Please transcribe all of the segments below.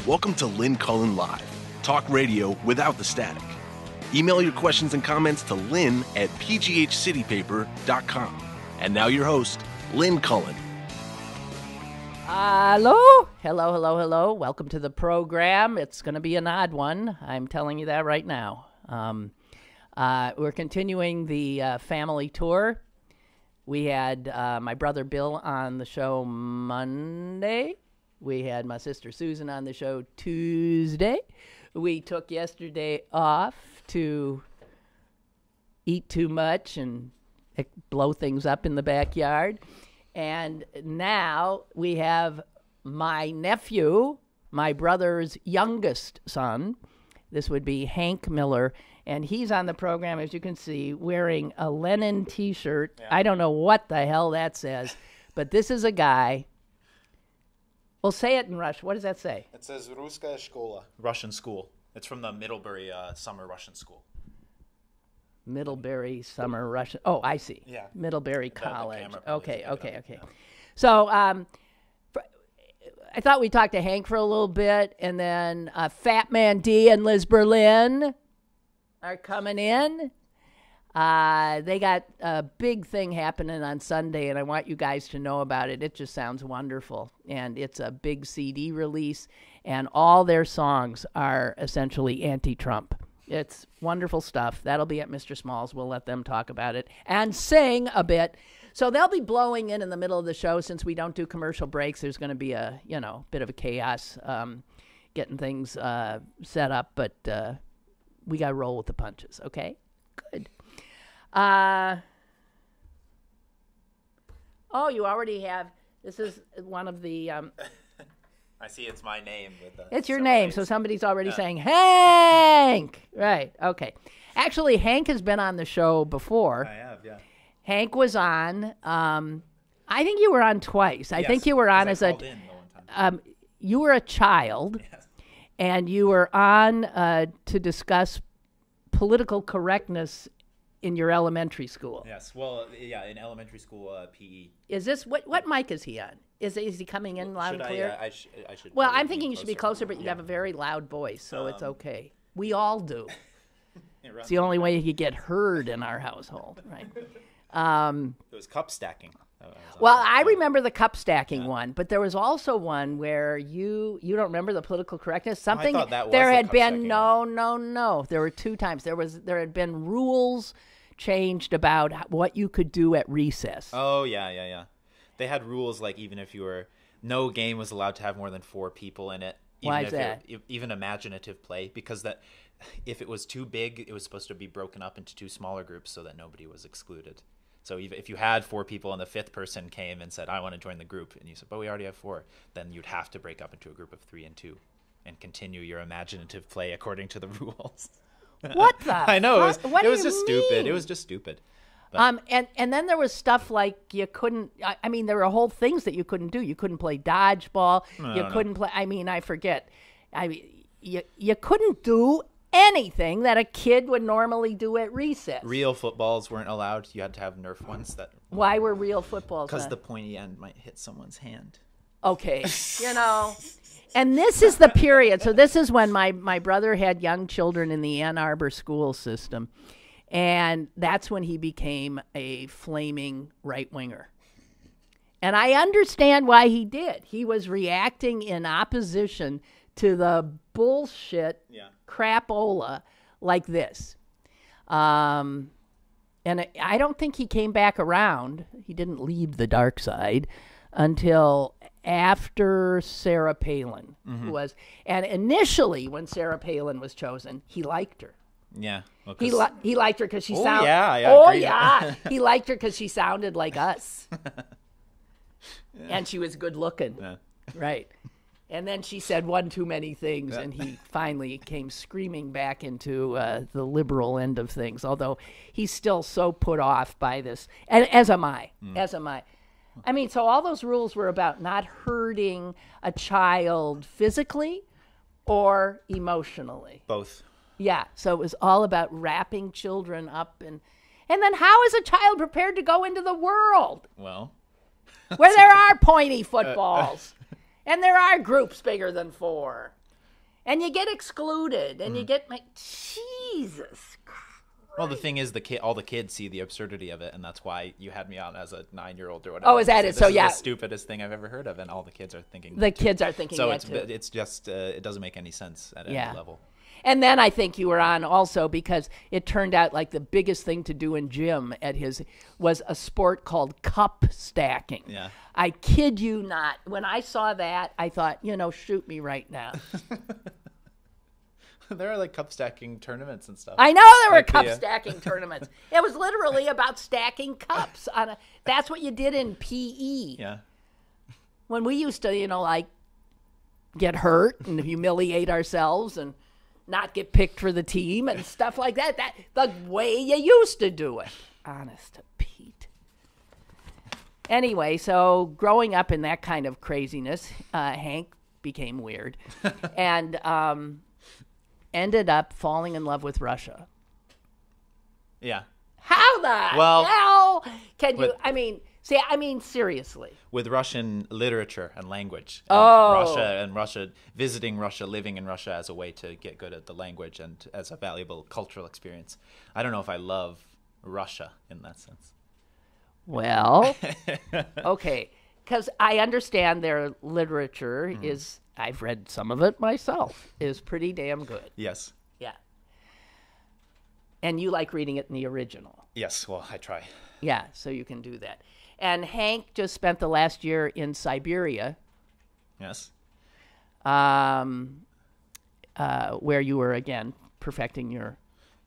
Welcome to Lynn Cullen Live, talk radio without the static. Email your questions and comments to lynn@pghcitypaper.com. And now your host, Lynn Cullen. Hello? Hello. Welcome to the program. It's going to be an odd one. I'm telling you that right now. We're continuing the family tour. We had my brother Bill on the show Monday. We had my sister Susan on the show Tuesday. We took yesterday off to eat too much and blow things up in the backyard. And now we have my nephew, my brother's youngest son. This would be Hank Miller. And he's on the program, as you can see, wearing a Lenin T-shirt. Yeah. I don't know what the hell that says, but this is a guy. Well, say it in Russian. What does that say? It says Ruskaya Shkola. Russian school. It's from the Middlebury Summer Russian School. Middlebury Summer Russian. Oh, I see. Yeah. Middlebury College. Okay. Yeah. So I thought we'd talk to Hank for a little bit, and then Fat Mandy and Liz Berlin are coming in. They got a big thing happening on Sunday, and I want you guys to know about it. It just sounds wonderful, and it's a big CD release, and all their songs are essentially anti-Trump. It's wonderful stuff. That'll be at Mr. Small's. We'll let them talk about it and sing a bit. So they'll be blowing in the middle of the show. Since we don't do commercial breaks, there's going to be a bit of a chaos getting things set up, but we got to roll with the punches, okay? Good. You already have, this is one of the... I see it's my name. It's your name, so somebody's already saying, Hank! Right, okay. Actually, Hank has been on the show before. I have, yeah. Hank was on, I think you were on twice. I think you were on as you were a child, yes. And you were on to discuss political correctness in your elementary school. Yes, well, yeah, in elementary school, PE. Is this, what mic is he on? Is he coming in loud and clear? I should. Well, I'm thinking you should be closer, but you have a very loud voice, so it's okay. We all do. It's the only way you get heard in our household, right? It was cup stacking. Well, I remember the cup stacking one, but there was also one where you don't remember the political correctness. Something I thought that was there the had cup been stacking. No. There were two times. There had been rules changed about what you could do at recess. Oh yeah. They had rules like even if you were no game was allowed to have more than 4 people in it. Why is that? Even imaginative play, because that if it was too big, it was supposed to be broken up into 2 smaller groups so that nobody was excluded. So if you had 4 people and the 5th person came and said, I want to join the group, and you said, but we already have 4, then you'd have to break up into a group of 3 and 2 and continue your imaginative play according to the rules. What the I know, it was just mean? stupid. It was just stupid. But. And then there was stuff like you couldn't, I mean, there were whole things that you couldn't do. You couldn't play dodgeball. You couldn't play, I forget. You couldn't do anything that a kid would normally do at recess. Real footballs weren't allowed. You had to have Nerf ones. Why were real footballs? Because the pointy end might hit someone's hand. Okay, And this is the period. So this is when my brother had young children in the Ann Arbor school system. And that's when he became a flaming right-winger. And I understand why he did. He was reacting in opposition to the bullshit crapola like this. And I don't think he came back around. He didn't leave the dark side until after Sarah Palin was. And initially, when Sarah Palin was chosen, he liked her. Yeah. Well, he liked her because she sounded. He liked her because she sounded like us. And she was good looking. Yeah. Right. And then she said one too many things, and he finally came screaming back into the liberal end of things, although he's still so put off by this. And as am I. I mean, so all those rules were about not hurting a child physically or emotionally. Both. Yeah, so it was all about wrapping children up. And then how is a child prepared to go into the world? Well. Where there are pointy footballs. And there are groups bigger than 4. And you get excluded, and you get Jesus Christ. Well, the thing is, all the kids see the absurdity of it, and that's why you had me on as a 9-year-old or whatever. Oh, is that it? This So is yeah, the stupidest thing I've ever heard of, and all the kids are thinking. The kids are thinking so that too. it's just it doesn't make any sense at any level. And then I think you were on also because it turned out like the biggest thing to do in gym at his was a sport called cup stacking. Yeah. I kid you not. When I saw that, I thought, shoot me right now. There are like cup stacking tournaments and stuff. I know there were Like cup stacking tournaments. It was literally about stacking cups that's what you did in PE. Yeah. When we used to, like get hurt and humiliate ourselves and not get picked for the team and stuff like that. That the way you used to do it. Honest to Pete. Anyway, so growing up in that kind of craziness, Hank became weird and ended up falling in love with Russia. Yeah. How the hell can you? I mean, seriously. With Russian literature and language. And Russia, visiting Russia, living in Russia as a way to get good at the language and as a valuable cultural experience. I don't know if I love Russia in that sense. Well, okay, because I understand their literature is, I've read some of it myself, is pretty damn good. Yes. Yeah. And you like reading it in the original. Yes, well, I try. Yeah, so you can do that. And Hank just spent the last year in Siberia. Yes. Where you were, again, perfecting your...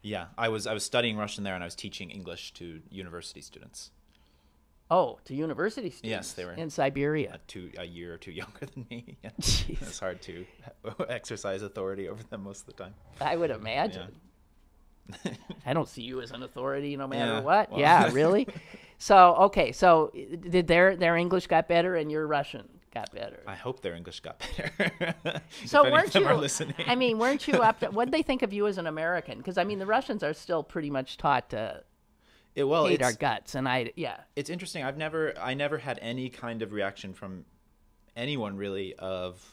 Yeah, I was studying Russian there, and I was teaching English to university students. Oh, to university students? Yes, they were. In Siberia. A year or two younger than me. Yeah. Jeez. It's hard to exercise authority over them most of the time. I would imagine. Yeah. I don't see you as an authority no matter what. Well. Yeah, really? So did their English got better and your Russian got better? I hope their English got better. So weren't you, weren't you up to, what did they think of you as an American? Because, the Russians are still pretty much taught to hate our guts. And it's interesting. I never had any kind of reaction from anyone really of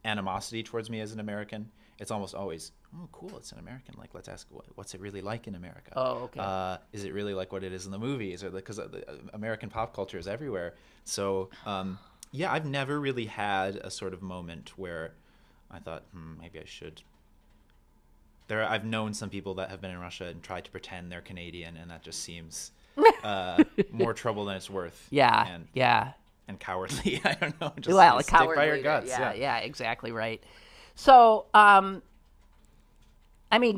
animosity towards me as an American. It's almost always, oh, cool, it's an American. Like, let's ask, what's it really like in America? Oh, okay. Is it really like what it is in the movies? Or because American pop culture is everywhere. So, I've never really had a sort of moment where I thought, maybe I should. I've known some people that have been in Russia and tried to pretend they're Canadian, and that just seems more trouble than it's worth. Yeah, and cowardly. I don't know. Just cowardly. stick by your guts. Yeah, exactly right. So, do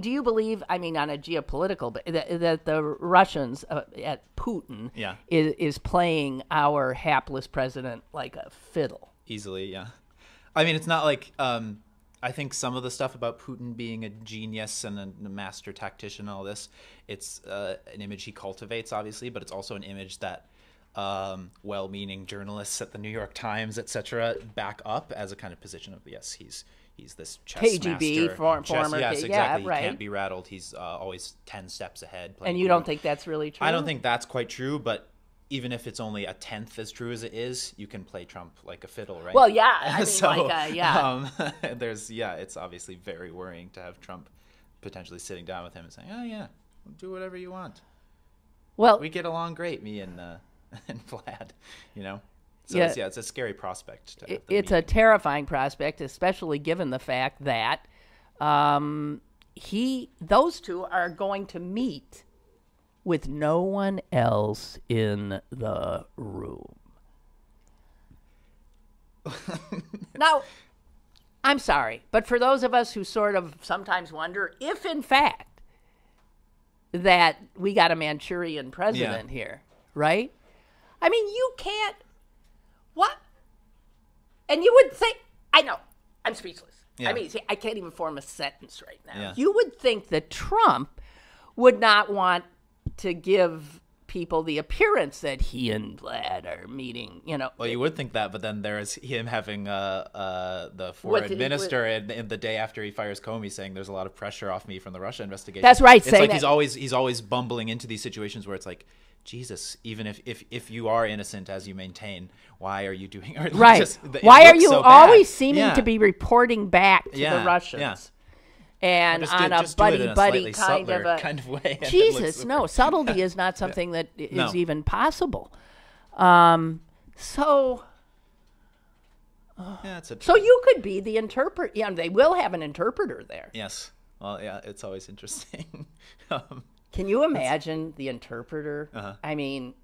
you believe, on a geopolitical, that the Russians at Putin is playing our hapless president like a fiddle? Easily, yeah. It's not like, I think some of the stuff about Putin being a genius and a master tactician and all this, it's an image he cultivates, obviously, but it's also an image that well-meaning journalists at the New York Times, etc., back up as a kind of position of, yes, he's this chess KGB, master. Former yes, exactly. Yeah, right. He can't be rattled. He's always 10 steps ahead. And you don't think that's really true? I don't think that's quite true, but even if it's only a tenth as true as it is, you can play Trump like a fiddle, right? Well, yeah. It's obviously very worrying to have Trump potentially sitting down with him and saying, oh, yeah, do whatever you want. Well, we get along great, me and Vlad, So it's a scary prospect. It's a terrifying prospect, especially given the fact that those two are going to meet with no one else in the room. Now, I'm sorry, but for those of us who sort of sometimes wonder if, in fact, that we got a Manchurian president here, right? You can't. What? And you would think, I know, I'm speechless. Yeah. I can't even form a sentence right now. Yeah. You would think that Trump would not want to give people the appearance that he and Vlad are meeting, Well, you would think that, but then there's him having the foreign minister in the day after he fires Comey saying there's a lot of pressure off me from the Russia investigation. That's right. It's like he's always bumbling into these situations where it's like, Jesus, even if you are innocent as you maintain, why are you doing it? Right. Why are you always seeming to be reporting back to the Russians? Yeah. And on a buddy-buddy kind of way. Jesus, no. Subtlety is not something that is even possible. So you could be the interpreter. Yeah, they will have an interpreter there. Yes. Well, yeah, it's always interesting. Can you imagine the interpreter? I mean,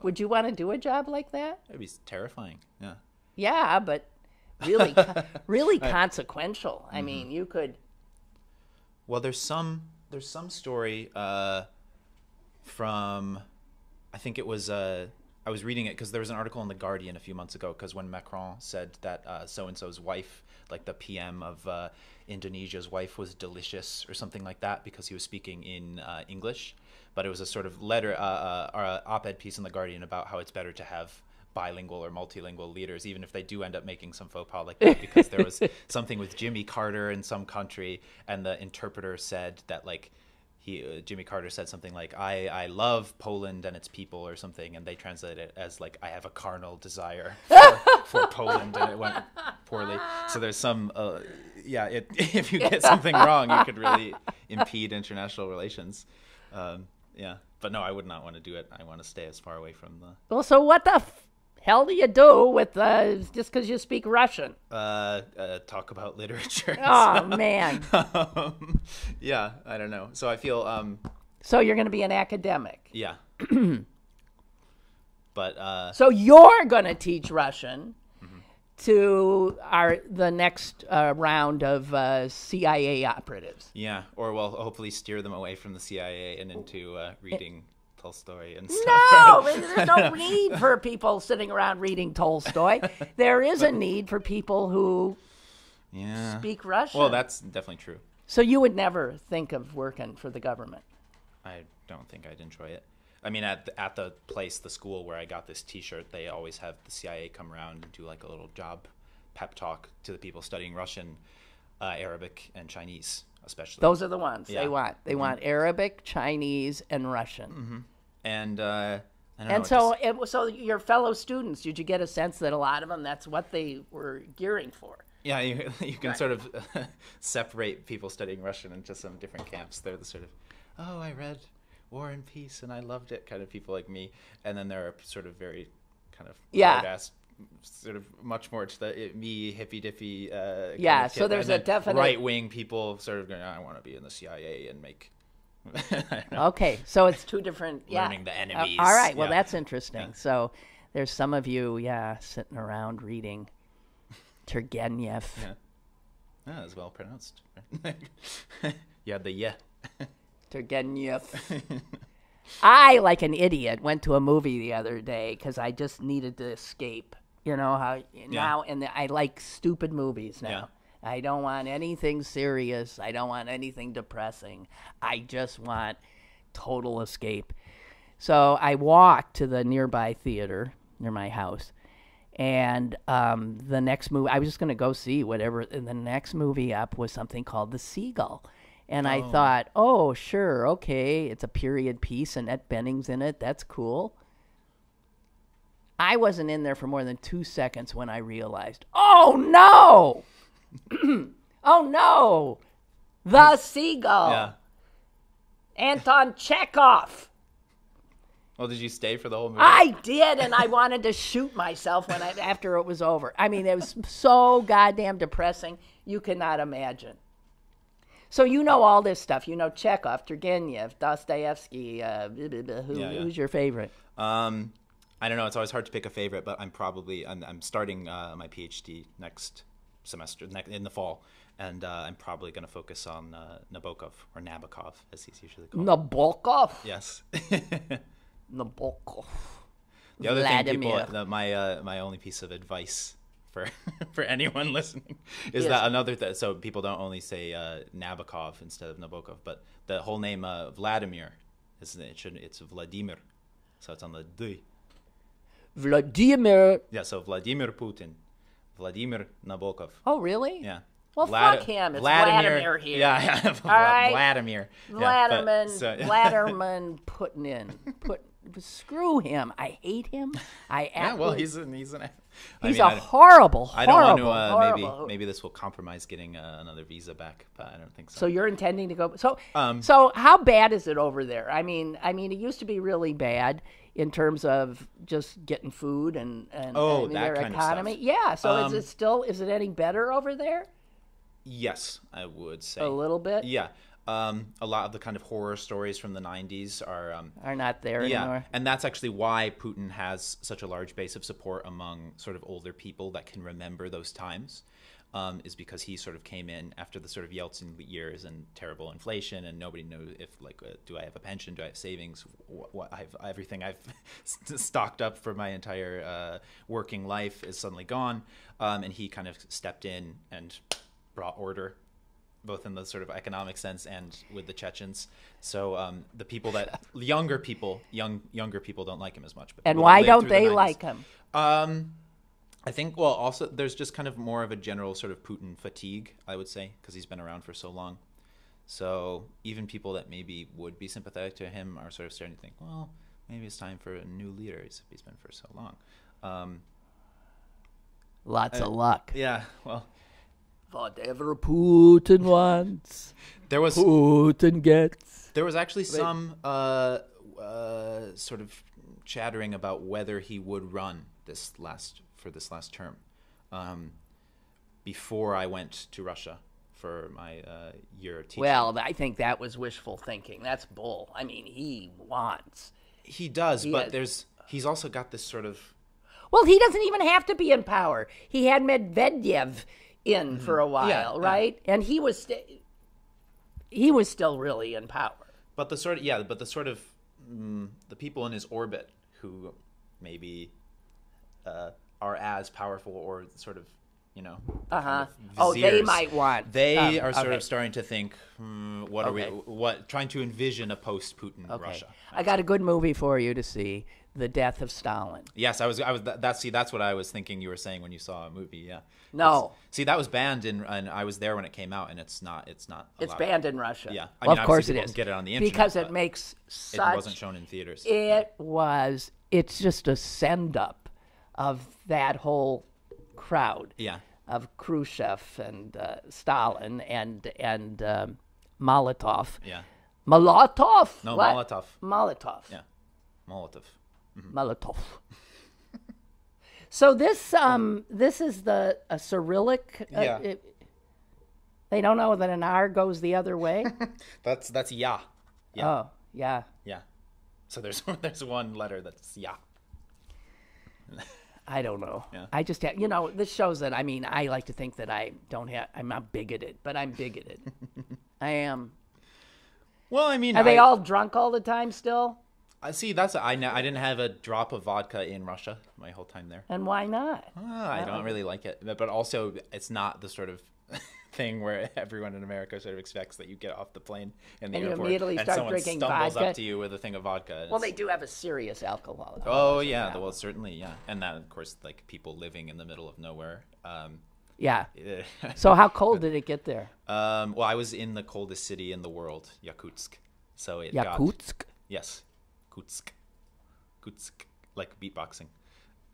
would you want to do a job like that? It'd be terrifying. Yeah. Yeah, but really, really consequential. I mean, you could. Well, there's some story from, I think it was I was reading it because there was an article in The Guardian a few months ago, because when Macron said that so-and-so's wife, like the PM of Indonesia's wife, was delicious or something like that because he was speaking in English, but it was a sort of letter or an op-ed piece in The Guardian about how it's better to have bilingual or multilingual leaders, even if they do end up making some faux pas like that, because there was something with Jimmy Carter in some country, and the interpreter said that, like, Jimmy Carter said something like, I love Poland and its people or something, and they translated it as, like, I have a carnal desire for Poland, and it went poorly. So there's some, if you get something wrong, you could really impede international relations. But no, I would not want to do it. I want to stay as far away from the... Well, so what the hell do you do with just because you speak Russian? Talk about literature. Oh, man. Yeah, I don't know. So I feel... so you're going to be an academic. Yeah. But... so you're going to teach Russian to the next round of CIA operatives. Yeah, or hopefully steer them away from the CIA and into reading Tolstoy and stuff. No, there's no need for people sitting around reading Tolstoy. There is a need for people who speak Russian. Well, that's definitely true. So you would never think of working for the government? I don't think I'd enjoy it. I mean, at the school where I got this T-shirt, they always have the CIA come around and do like a little job pep talk to the people studying Russian, Arabic, and Chinese, especially. Those are the ones they want. They want Arabic, Chinese, and Russian. And I don't and know, so your fellow students, did you get a sense that a lot of them, that's what they were gearing for? Yeah, you can sort of separate people studying Russian into some different camps. They're the sort of, I read War and Peace and I loved it kind of people like me, and then there are sort of very kind of hard-ass, sort of much more to the me hippy dippy so there's a definite right-wing people sort of going, I want to be in the CIA and make okay, so it's two different learning the enemies. All right, well that's interesting. So there's some of you sitting around reading Turgenev. That's well pronounced. The Turgenev. I, like an idiot, went to a movie the other day because I just needed to escape. You know how now, and I like stupid movies now. Yeah. I don't want anything serious. I don't want anything depressing. I just want total escape. So I walked to the nearby theater near my house, and the next movie, I was just going to go see whatever, and the next movie up was something called The Seagull. And I thought, sure, okay, it's a period piece, and Annette Bening's in it. That's cool. I wasn't in there for more than 2 seconds when I realized, oh, no! Oh, no! The Seagull! Yeah. Anton Chekhov! Well, did you stay for the whole movie? I did, and I wanted to shoot myself after it was over. I mean, it was so goddamn depressing, you cannot imagine. So you know all this stuff. You know Chekhov, Turgenev, Dostoevsky. Who's your favorite? I don't know. It's always hard to pick a favorite, but I'm starting my PhD next semester, in the fall, and I'm probably going to focus on Nabokov, or Nabokov, as he's usually called. Nabokov? Yes. Nabokov. The other thing, my only piece of advice for anyone listening is that another so people don't only say Nabokov instead of Nabokov, but the whole name Vladimir it's Vladimir, so it's on the D. Vladimir. Yeah, so Vladimir Putin, Vladimir Nabokov. Oh, really? Yeah. Well, fuck him. It's Vladimir here. Yeah, all right? Vladimir. Vladimir Putin. screw him. I hate him. Yeah, well, he's horrible. I don't want to. Horrible. Maybe this will compromise getting another visa back, but I don't think so. So you're intending to go. So how bad is it over there? I mean, it used to be really bad in terms of just getting food and that their kind economy. of stuff. Yeah. So is it any better over there? Yes, I would say a little bit. Yeah. A lot of the kind of horror stories from the 90s are not there anymore. And that's actually why Putin has such a large base of support among sort of older people that can remember those times, is because he sort of came in after the sort of Yeltsin years and terrible inflation, and nobody knows if do I have a pension, do I have savings, what everything I've stocked up for my entire working life is suddenly gone, and he kind of stepped in and brought order, both in the sort of economic sense and with the Chechens. So the people that younger people don't like him as much. But and why don't they like him? I think, well, also there's just kind of more of a general sort of Putin fatigue, I would say, because he's been around for so long. So even people that maybe would be sympathetic to him are sort of starting to think, well, maybe it's time for a new leader. He's been for so long. Lots of luck. Yeah, well. Whatever Putin wants, Putin gets. There was actually some sort of chattering about whether he would run this last term. Before I went to Russia for my year of teaching. Well, I think that was wishful thinking. That's bull. I mean, he wants. He does, but he's also got this sort of. Well, he doesn't even have to be in power. He had Medvedev in for a while, right? And he was still really in power. But the people in his orbit who maybe are as powerful or sort of, kind of viziers, they might want. They are sort of starting to think, trying to envision a post-Putin Russia. I got a good movie for you to see. The Death of Stalin. Yes, that's what I was thinking you were saying when you saw a movie. Yeah. No. That was banned and I was there when it came out, and it's not. It's banned in Russia. Yeah. Of course it is. Get it on the internet because it makes it wasn't shown in theaters. It's just a send up of that whole crowd. Yeah. Of Khrushchev and Stalin and Molotov. Yeah. Molotov? No, what? Molotov. Yeah. Molotov. Mm-hmm. Molotov. So this is a Cyrillic. They don't know that an R goes the other way. that's ya. Yeah. Oh, yeah. Yeah. So there's one letter that's ya. I don't know. Yeah. I just have, this shows that, I like to think that I'm not bigoted, but I'm bigoted. I am. Well, Are they all drunk all the time still? I didn't have a drop of vodka in Russia my whole time there. And why not? I don't really like it. But also, it's not the sort of thing where everyone in America sort of expects that you get off the plane in the airport immediately start someone drinking stumbles vodka. up to you with a thing of vodka. Well, they do have a serious alcohol. Oh, yeah. Well, certainly, yeah. And that, of course, like people living in the middle of nowhere. Yeah. So how cold did it get there? Well, I was in the coldest city in the world, Yakutsk. So it Yakutsk? Yes. Kutsk, like beatboxing.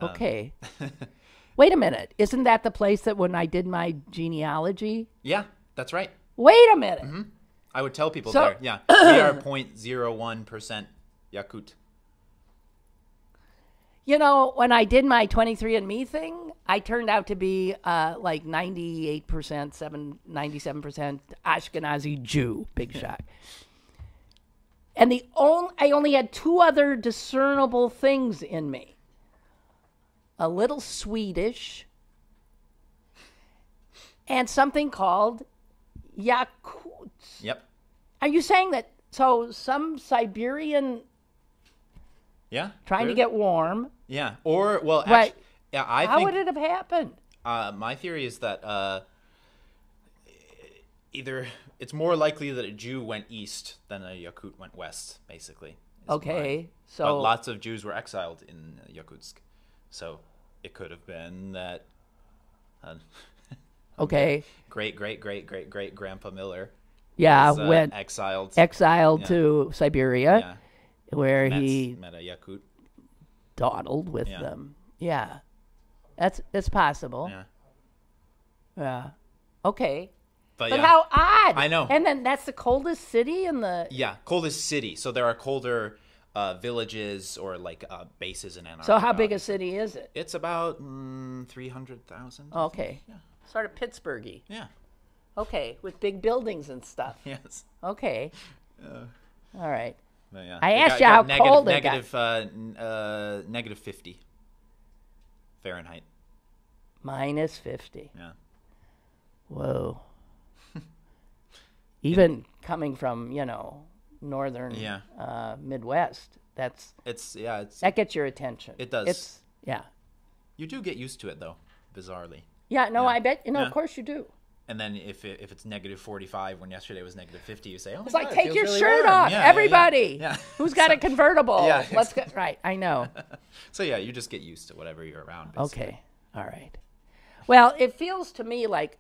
Okay. Wait a minute. Isn't that the place that when I did my genealogy? Yeah, that's right. Wait a minute. Mm-hmm. I would tell people there. Yeah, we are 0.01% Yakut. When I did my 23andMe thing, I turned out to be like 98%, 97% Ashkenazi Jew. Big shock. And I only had two other discernible things in me. A little Swedish and something called Yakut. Yep. Are you saying that, so some Siberian trying to get warm? Yeah. Or, well, right. Actually, yeah, How would it have happened? My theory is that either it's more likely that a Jew went east than a Yakut went west, basically. Okay, but lots of Jews were exiled in Yakutsk, so it could have been that. Okay. Great Grandpa Miller. Yeah, went exiled to Siberia. Yeah. where he met a Yakut. dawdled with them. Yeah, it's possible. Yeah. Yeah. Okay. But But how odd! I know. And then that's the coldest city in the. Yeah, coldest city. So there are colder villages or like bases in Antarctica. So how big a city is it? It's about 300,000. Okay. Yeah. Sort of Pittsburghy. Yeah. Okay, with big buildings and stuff. Yes. Okay. All right. But yeah. I It asked you how cold it got. Negative 50 Fahrenheit. Minus 50. Yeah. Whoa. Even coming from, northern Midwest, that gets your attention. It does. Yeah. You do get used to it though, bizarrely. Yeah, no, Yeah. I bet, Yeah. of course you do. And then if it's negative 45 when yesterday was negative 50, you say, "Oh, It's my like, God, it take feels your really shirt warm." off, Yeah, everybody. Yeah. Who's got a convertible? Yeah, Let's go. Right, I know. So yeah, you just get used to whatever you're around. Basically. Okay, all right. Well, it feels to me like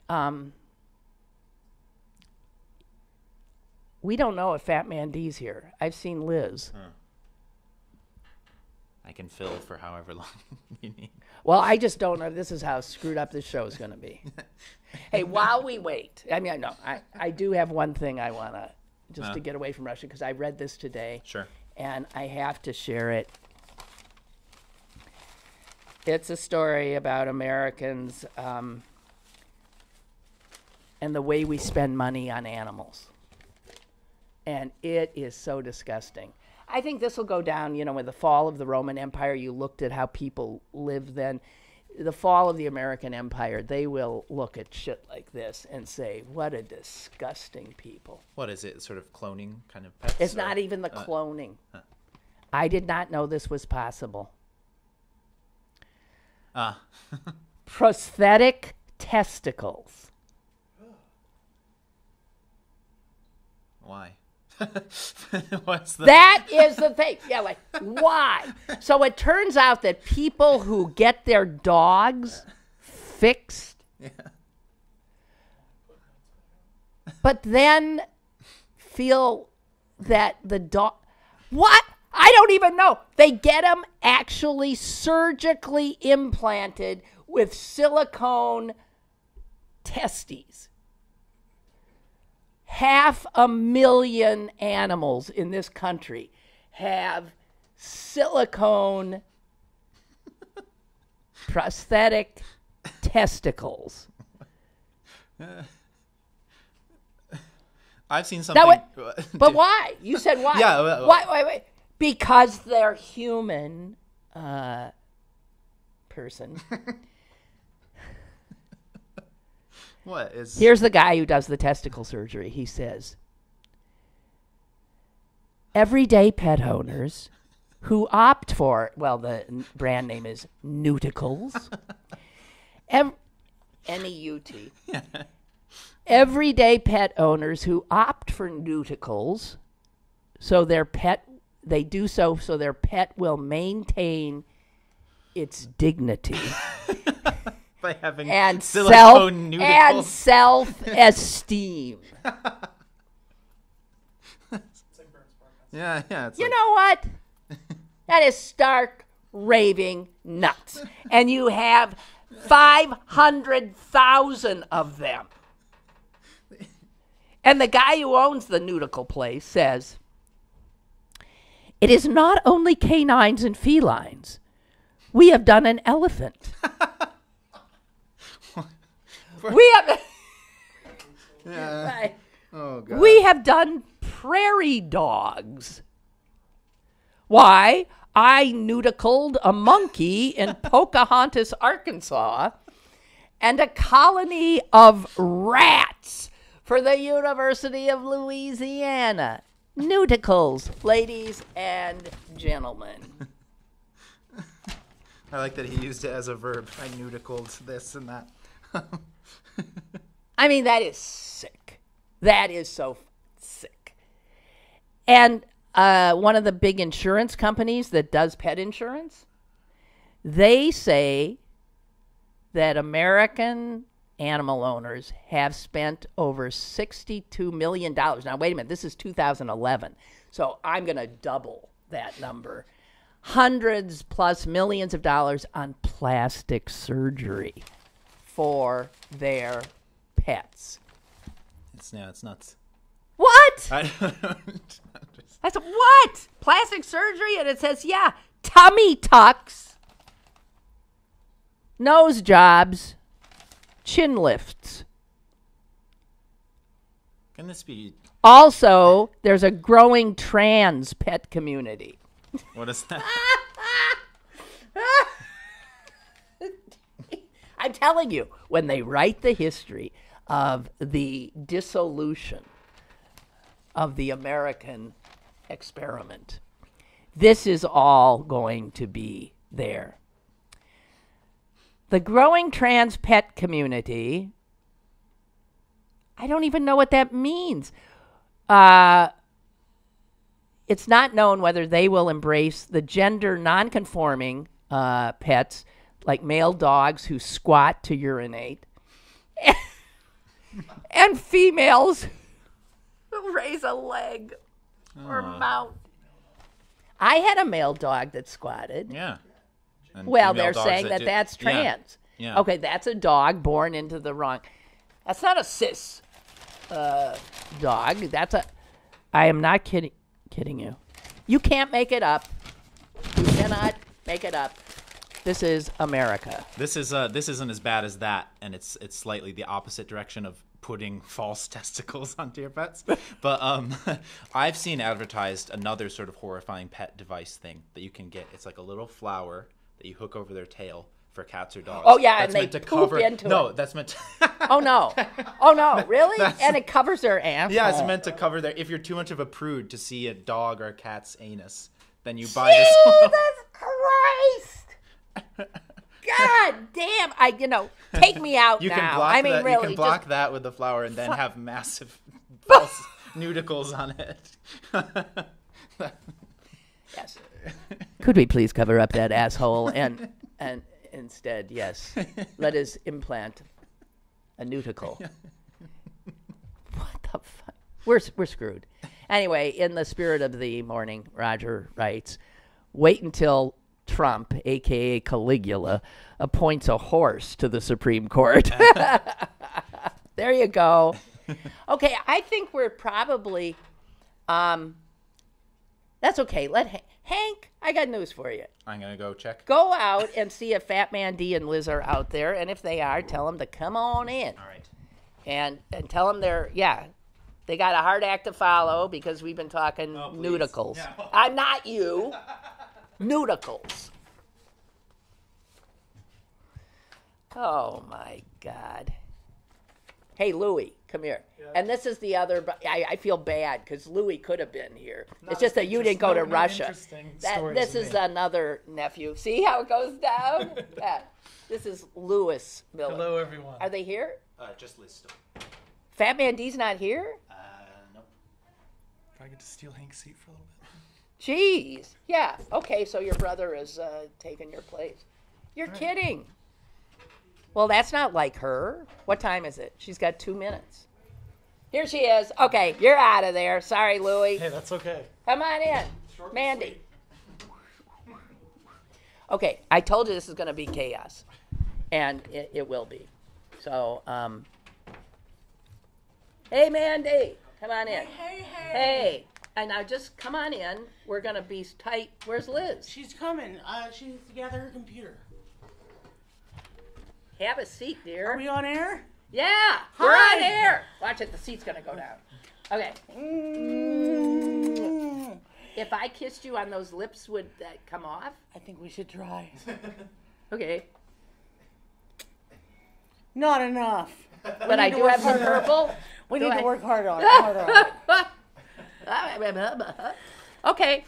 we don't know if Fat Man D's here. I've seen Liz. I can fill for however long you need. Well, I just don't know if this is how screwed up this show is going to be. Hey, while we wait, I do have one thing I want to, just to get away from Russia, because I read this today. Sure. And I have to share it. It's a story about Americans and the way we spend money on animals. And it is so disgusting. I think this will go down, with the fall of the Roman Empire. You looked at how people lived then. The fall of the American Empire, they will look at shit like this and say, what a disgusting people. What is it? Sort of cloning kind of pets? It's not even the cloning. I did not know this was possible. Prosthetic testicles. Why? What's the... That is the thing. Yeah, like, why? So it turns out that people who get their dogs fixed, but then feel that the dog... What? I don't even know. They get them actually surgically implanted with silicone testes. 500,000 animals in this country have silicone prosthetic testicles. I've seen something. But why? You said why? Yeah. Why? Because they're human person. What is... Here's the guy who does the testicle surgery. He says, everyday pet owners who opt for, the brand name is Newticles. N-E-U-T. Everyday pet owners who opt for Newticles, they do so their pet will maintain its dignity. By having and silicone nudicles. Self-esteem. Yeah. You know what? That is stark raving nuts. And you have 500,000 of them. And the guy who owns the nudicle place says, it is not only canines and felines. We have done an elephant. We have... Yeah. Oh, God. We have done prairie dogs. Why? I nudicled a monkey in Pocahontas, Arkansas, and a colony of rats for the University of Louisiana. Nudicles, ladies and gentlemen. I like that he used it as a verb. I nudicled this and that. I mean, that is sick. That is so sick. And one of the big insurance companies that does pet insurance, they say that American animal owners have spent over $62 million. Now, wait a minute. This is 2011. So I'm going to double that number. Hundreds plus millions of dollars on plastic surgery for their pets. It's nuts. What? I said, what? Plastic surgery? And it says, yeah, tummy tucks, nose jobs, chin lifts. Can this be? Also, there's a growing trans pet community. What is that? I'm telling you, when they write the history of the dissolution of the American experiment, this is all going to be there. The growing trans pet community, I don't even know what that means. It's not known whether they will embrace the gender nonconforming pets, like male dogs who squat to urinate, and females who raise a leg or mount. I had a male dog that squatted. Yeah. And Well, female they're dogs saying that that do- that's trans. Yeah. Okay, that's a dog born into the wrong. That's not a cis dog. That's a. I am not kidding you. You can't make it up. You cannot make it up. This is America. This isn't as bad as that, and it's slightly the opposite direction of putting false testicles onto your pets. But I've seen advertised another sort of horrifying pet device thing that you can get. It's like a little flower that you hook over their tail for cats or dogs. Oh, yeah, that's and meant they to poop cover. into No, it. that's meant to. Oh no! Really? And it covers their asshole. Yeah, it's meant to cover their. If you're too much of a prude to see a dog or a cat's anus, then you buy this. Jesus Christ! God damn! Take me out You now. can block I mean, that. really, You can block just that with the flower, and then have massive false nudicles on it. yes. Could we please cover up that asshole and instead, yes, let us implant a nudicle. What the fuck? We're screwed. Anyway, in the spirit of the morning, Roger writes, wait until Trump, a.k.a. Caligula, appoints a horse to the Supreme Court. There you go. Okay, I think we're probably, that's okay. Hank, I got news for you. I'm gonna go check. Go out and see if Fat Mandy and Liz are out there, and if they are, tell them to come on in. All right. And tell them they got a hard act to follow because we've been talking nudicles. Yeah. I'm not you. Nudicles. Oh, my God. Hey, Louie, come here. Yeah. And this is the other, I feel bad because Louie could have been here. It's just that you didn't go to Russia. This is another nephew. See how it goes down? Yeah. This is Louis Miller. Hello, everyone. Are they here? Just Liz still. Fat Man D's not here? Nope. If I get to steal Hank's seat for a little bit. Jeez. Yeah. Okay, so your brother is taking your place. You're kidding. Well, that's not like her. What time is it? She's got 2 minutes. Here she is. Okay, you're out of there. Sorry, Louie. Hey, that's okay. Come on in. Mandy. Okay, I told you this is going to be chaos. And it will be. So, hey, Mandy. Come on in. Hey. And now just come on in. We're going to be tight. Where's Liz? She's coming. She needs to gather her computer. Have a seat, dear. Are we on air? Yeah, we're on air. Watch it. The seat's going to go down. Okay. If I kissed you on those lips, would that come off? I think we should try. Okay. Not enough. But I do have some purple. We Do need I? to work harder on it. Okay.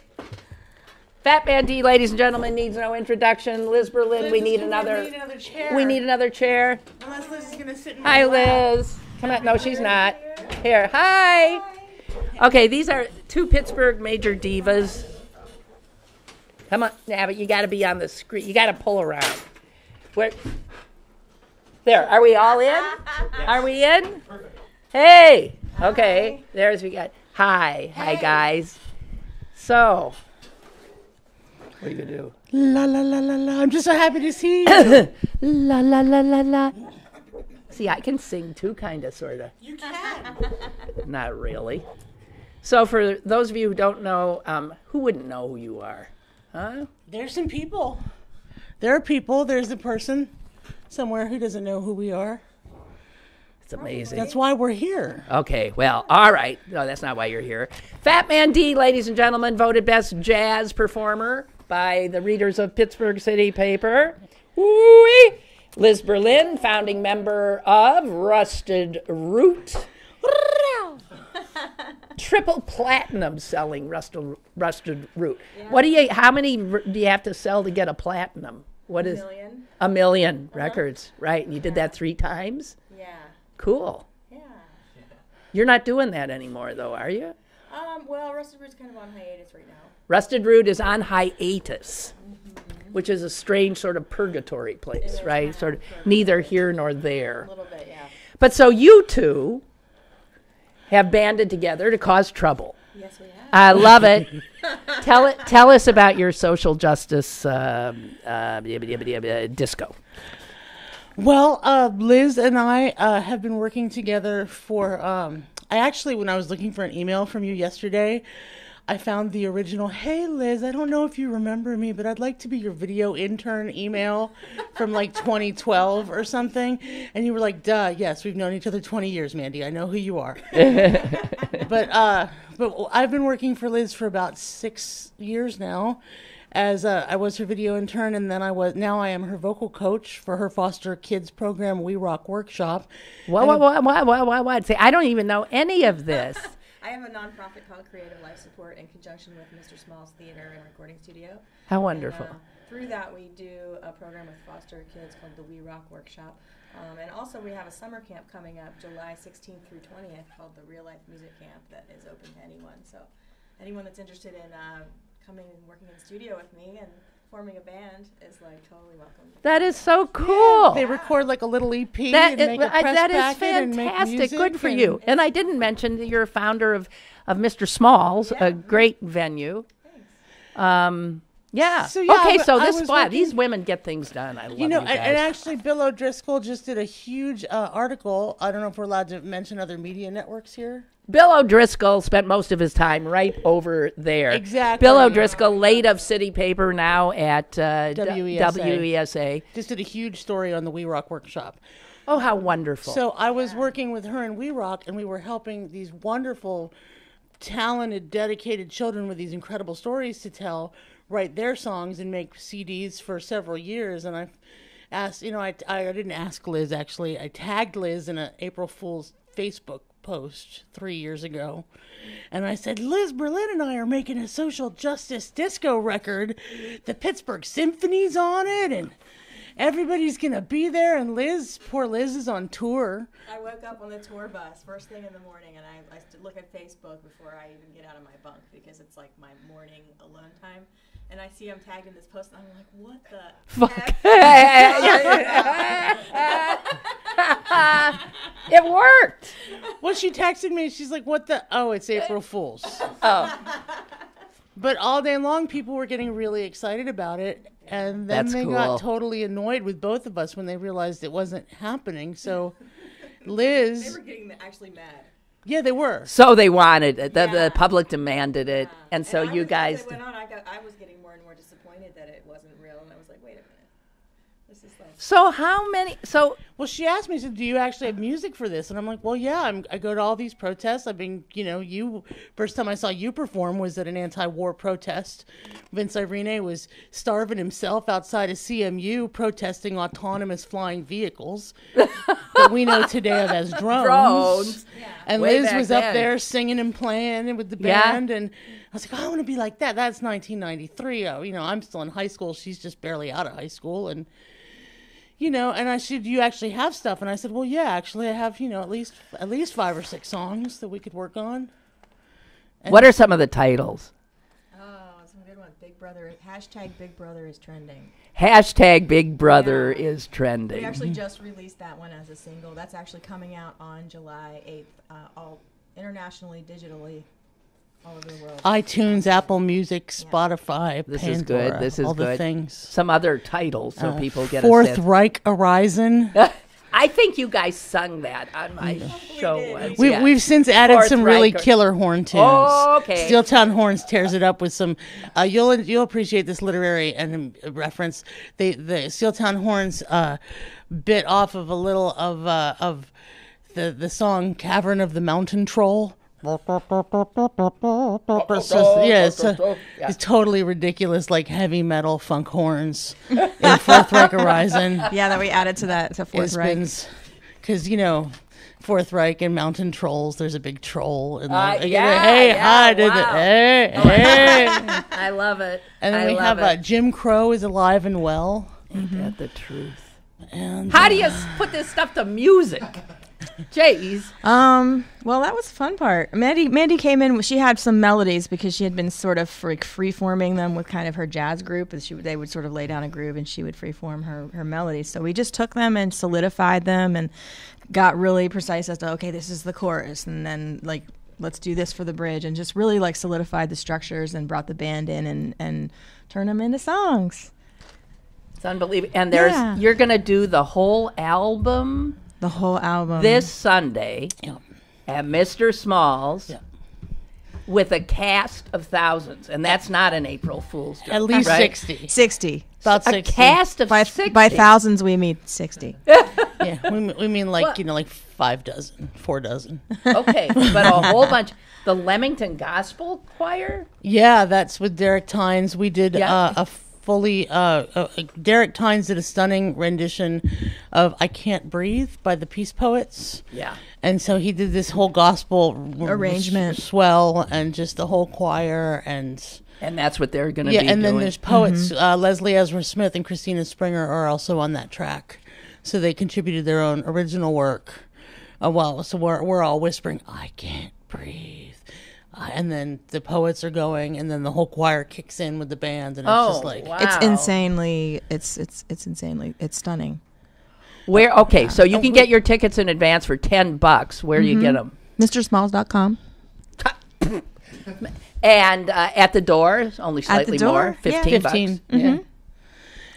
Fat Man D, ladies and gentlemen, needs no introduction. Liz Berlin, we need another chair. We need another chair. Unless Liz is going to sit in Hi, my lap. Liz. Come on. No, she's not. Here. Hi. Okay, these are two Pittsburgh major divas. Come on. Yeah, but you got to be on the screen. You got to pull around. Where? There. Are we all in? Yes. Are we in? Perfect. Hey. Okay. There's we got. Hi. Hi, guys. So, What are you gonna do? La la la la la. I'm just so happy to see you. La la la la la. See, I can sing too, kind of, sort of. You can. Not really. So for those of you who don't know, who wouldn't know who you are? Huh? There's some people. There are people. There's a person somewhere who doesn't know who we are. It's amazing. That's why we're here. Okay, well, all right. No, that's not why you're here. Fat Man D, ladies and gentlemen, voted best jazz performer by the readers of Pittsburgh City Paper. Woo-wee. Liz Berlin, founding member of Rusted Root. Triple platinum selling Rusted Root. Yeah. How many do you have to sell to get a platinum? What is million. A million records, right? And you did that 3 times? Yeah. Cool. Yeah. You're not doing that anymore, though, are you? Well, Rusted Root's kind of on hiatus right now. Rusted Root is on hiatus, which is a strange sort of purgatory place, right? Sort of neither here nor there. A little bit, yeah. But so you two have banded together to cause trouble. Yes, we have. I love it. Tell us about your social justice disco. Well, Liz and I have been working together for, I actually, when I was looking for an email from you yesterday, I found the original, "Hey Liz, I don't know if you remember me, but I'd like to be your video intern" email from like 2012 or something. And you were like, "Duh, yes, we've known each other 20 years, Mandy. I know who you are." But I've been working for Liz for about 6 years now. As I was her video intern, and then now I am her vocal coach for her foster kids program, We Rock Workshop. What? See, I don't even know any of this. I have a nonprofit called Creative Life Support in conjunction with Mr. Small's Theater and Recording Studio. How wonderful. And, through that, we do a program with foster kids called the We Rock Workshop. And also we have a summer camp coming up July 16th through 20th called the Real Life Music Camp that is open to anyone. So anyone that's interested in coming and working in the studio with me and forming a band is like totally welcome. That is so cool. They record like a little EP That and make a press that is packet and make fantastic. music. Good for you. And I didn't mention that you're a founder of Mr. Small's, a great venue. Thanks. Yeah. So, yeah, okay, so I this was wow, working- these women get things done. I love You know, you guys. and actually Bill O'Driscoll just did a huge article. I don't know if we're allowed to mention other media networks here. Bill O'Driscoll spent most of his time right over there. Exactly. Bill O'Driscoll, late of City Paper, now at WESA. WESA. Just did a huge story on the We Rock Workshop. Oh, how wonderful. So I was working with her in We Rock, and we were helping these wonderful, talented, dedicated children with these incredible stories to tell write their songs and make CDs for several years. And I asked, I didn't ask Liz, actually. I tagged Liz in an April Fool's Facebook post 3 years ago. And I said, "Liz Berlin and I are making a social justice disco record. The Pittsburgh Symphony's on it, and everybody's going to be there." And poor Liz is on tour. I woke up on the tour bus first thing in the morning, and I look at Facebook before I even get out of my bunk because it's like my morning alone time. And I see I'm tagged in this post, and I'm like, "What the heck?" It worked. Well, she texted me. She's like, "What the? Oh, it's April Fool's." Oh, But all day long, people were getting really excited about it. And then That's they cool. got totally annoyed with both of us when they realized it wasn't happening. So Liz... They were getting actually mad. Yeah, they were. so they wanted it. The Yeah. public demanded it, and so you guys. As it went on, I was getting more and more disappointed that it wasn't real, and I was like, "Wait a minute, this is like." So how many? So Well, she asked me, she said, "Do you actually have music for this?" And I'm like, "Well, yeah, I go to all these protests. I've been, first time I saw you perform was at an anti-war protest. Vince Irene was starving himself outside of CMU protesting autonomous flying vehicles that we know today of as drones. Drones. Yeah. And Way Liz back was up then. there singing and playing with the Yeah. band. And I was like, "I want to be like that." That's 1993. I'm still in high school. She's just barely out of high school. And and I said, "Do you actually have stuff?" And I said, "Well, yeah, actually, I have, at least 5 or 6 songs that we could work on." And what are some of the titles? Oh, some good ones. Big Brother. # Big Brother is trending. Hashtag Big Brother Yeah. is trending. We actually just released that one as a single. That's actually coming out on July 8th, all internationally, digitally. iTunes, Apple Music, Spotify, This Pandora, is good. This is all good. the things. Some other titles so people get a Fourth sense. Reich Horizon. I think you guys sung that on my show once. yeah. We've since added Fourth some really Reich. killer horn tunes. Oh, okay. Steeltown Horns tears it up with some. You'll appreciate this literary and reference. The Steeltown Horns bit off of a little of the song "Cavern of the Mountain Troll." It's totally ridiculous, like heavy metal funk horns in Fourth Reich Horizon. Yeah, that we added to that to Fourth Reich. Because Fourth Reich and Mountain Trolls. There's a big troll. And wow. hey, I love it. And then we have Jim Crow is alive and well. Ain't that the truth? And How do you put this stuff to music? Jeez. Well, that was the fun part. Mandy came in. She had some melodies because she had been sort of free-forming them with kind of her jazz group. And they would sort of lay down a groove, and she would free-form her melodies. So we just took them and solidified them and got really precise as to, okay, this is the chorus, and then like let's do this for the bridge, and just really like solidified the structures and brought the band in and turned them into songs. It's unbelievable. And you're gonna do the whole album. The whole album. This Sunday at Mr. Small's with a cast of thousands. And that's not an April Fool's joke. at least right? 60. About A 60. cast of 60. By thousands, we mean 60. Yeah, we mean like, like 4 dozen. Okay, but a whole bunch. The Leamington Gospel Choir? Yeah, that's with Derek Tynes. We did a fully Derek Tynes did a stunning rendition of I Can't Breathe by the Peace Poets. Yeah. And so he did this whole gospel Arrangement. Swell, and just the whole choir, and that's what they're going to be and doing. then there's poets. Leslie Ezra Smith and Christina Springer are also on that track, so they contributed their own original work. So we're all whispering I can't breathe. And then the poets are going, and then the whole choir kicks in with the band, and it's just like wow. It's insanely. It's insanely. It's stunning. Where? Okay, so you can get your tickets in advance for $10. Where do you get them? MrSmalls.com. And at the door, only slightly more, $15. 15. Yeah.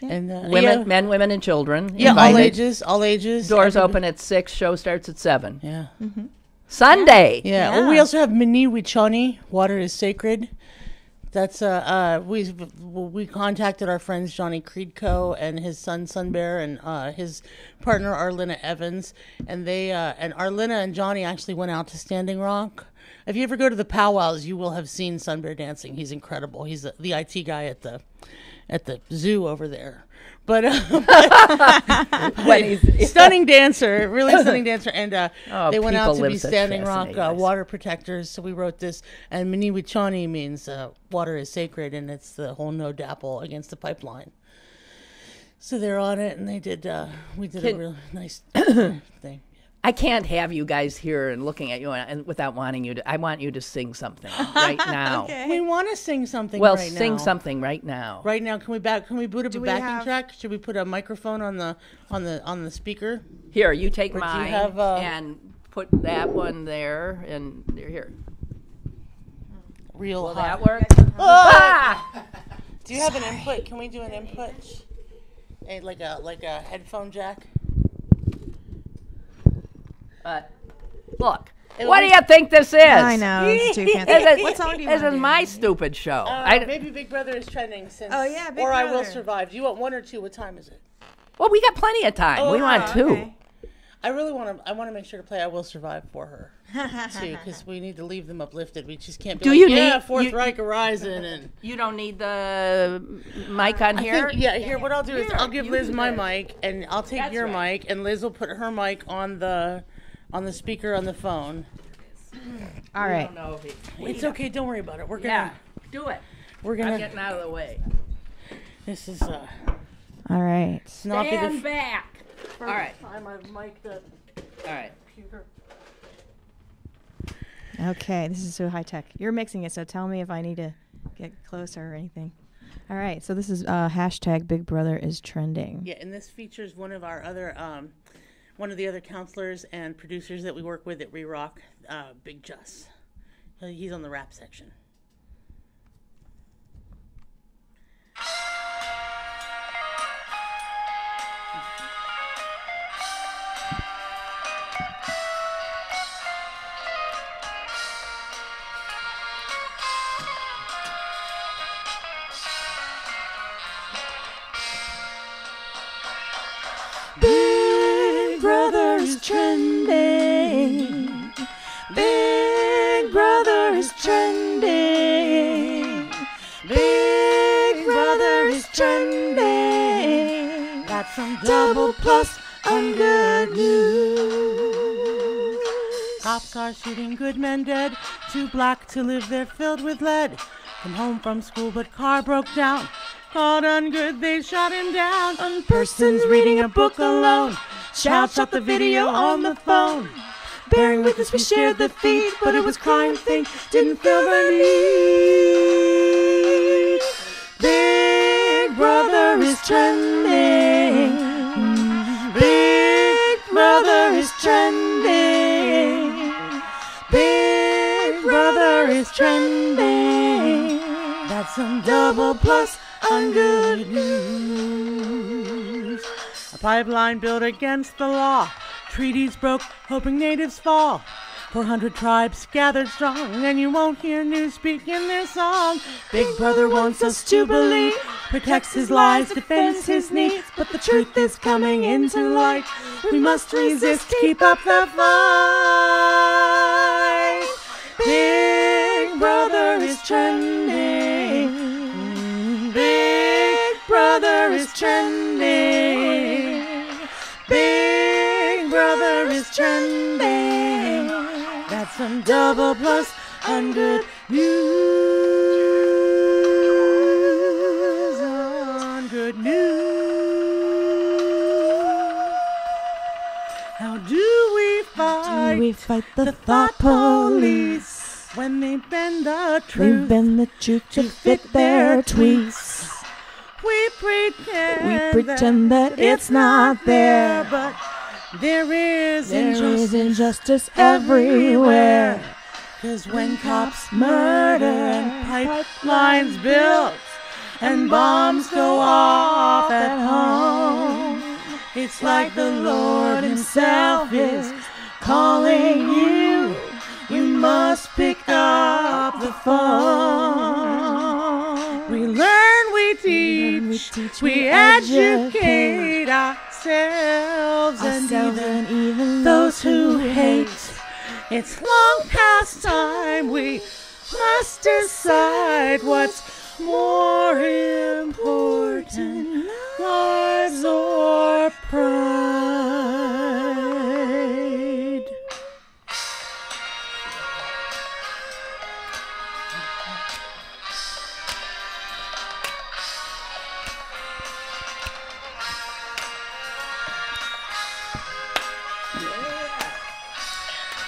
And Women, men, women, and children. all invited. all ages. Doors open at 6. Show starts at 7. Yeah. Sunday. Yeah. Well, we also have Mini Wichani, Water is Sacred. That's we contacted our friends Johnny Creedco and his son Sunbear and his partner Arlena Evans, and they and Arlena and Johnny actually went out to Standing Rock. If you ever go to the powwows, you will have seen Sunbear dancing. He's incredible. He's the IT guy at the zoo over there. But stunning dancer, really stunning dancer. And they went out to be Standing Rock water protectors. So we wrote this, and Mini Wichani means water is sacred, and it's the whole no dapple against the pipeline. So they're on it, and they did. We did a really nice thing. I can't have you guys here and looking at you and without wanting you to. I want you to sing something right now. Okay. We want to sing something. Well, right sing now. something right now. Right now, can we boot up a we backing have- track? Should we put a microphone on the speaker? Here, you take Or do you mine have, and put that one there, and here. Real Will hot. that work? Ah! Do you have an input? Can we do an input? Like a headphone jack? Look, what do you think this is? I know. It's too fancy. What song do you This want is my stupid show. Maybe Big Brother is trending since. Oh, yeah, Big Or I Will Brother. Survive. Do you want 1 or 2? What time is it? Well, we got plenty of time. We want two. Okay. I really want to. I want to make sure to play "I Will Survive" for her too, because we need to leave them uplifted. We just can't be. Do like, you yeah, need- Fourth you- Reich Horizon and. You don't need the mic on here? Here. What I'll do is Here, I'll give you Liz do my this. mic, and I'll take That's your right. mic, and Liz will put her mic on the speaker on the phone. All right. No, It's okay. Don't worry about it. We're yeah, gonna. do it. We're I'm gonna. getting out of the way. This is All right. not be the Stand back. All right. time I've mic'd up. All right. Okay. This is so high tech. You're mixing it, so tell me if I need to get closer or anything. All right. So this is hashtag Big Brother is trending. Yeah, and this features one of the other counselors and producers that we work with at Re-Rock, Big Juss. He's on the rap section. Big Brother is trending. Big Brother is trending. Big Brother is trending. That's some Double plus on good news. Cops are shooting good men dead. Too black to live, they're filled with lead. Come home from school, but car broke down. Caught on good, they shot him down. Person's reading a book alone. Shouts out the video on the phone. Bearing witness, we shared the feed, but it was crime thing, didn't feel the need. Big Brother is trending. Big Brother is trending. Big Brother is trending. That's some Double plus on good news. A pipeline built against the law. Treaties broke, hoping natives fall. 400 tribes gathered strong, and you won't hear news speak in their song. Big Brother wants us to believe, protects his lies, defends his needs, but the truth is coming into light. We must resist, keep up the fight. Big Brother is trending. Big Brother is trending. Big Brother is trending. That's some double plus on good news. On good news. How do we fight? Do we fight the thought police when they bend the They truth? bend the truth to fit their tweets. We pretend that it's not there, but there is there is injustice injustice everywhere. 'Cause when cops murder and pipelines built and bombs go off at home, it's like the Lord himself is calling you. You must pick up the phone. We learn, we teach, we educate ourselves and even those who hate. It's long past time we must decide what's more important, lives or pride.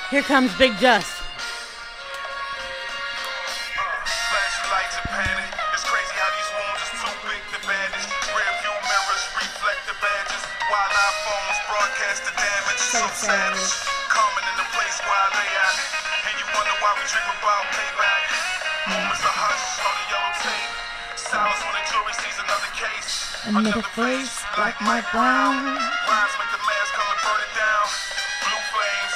Here comes Big Dust. Flashing lights and panic. It's crazy how these wounds is too big to bandage. Rear view mirrors reflect the badges. While iPhones broadcast the damage. So savage. Common in the place where I lay at. And you wonder why we dream about payback. Moments of hush on the yellow tape. Silence when the jury sees another case. Another face, black Mike Brown. Rhymes make the mask come and burn it down. Blue flames,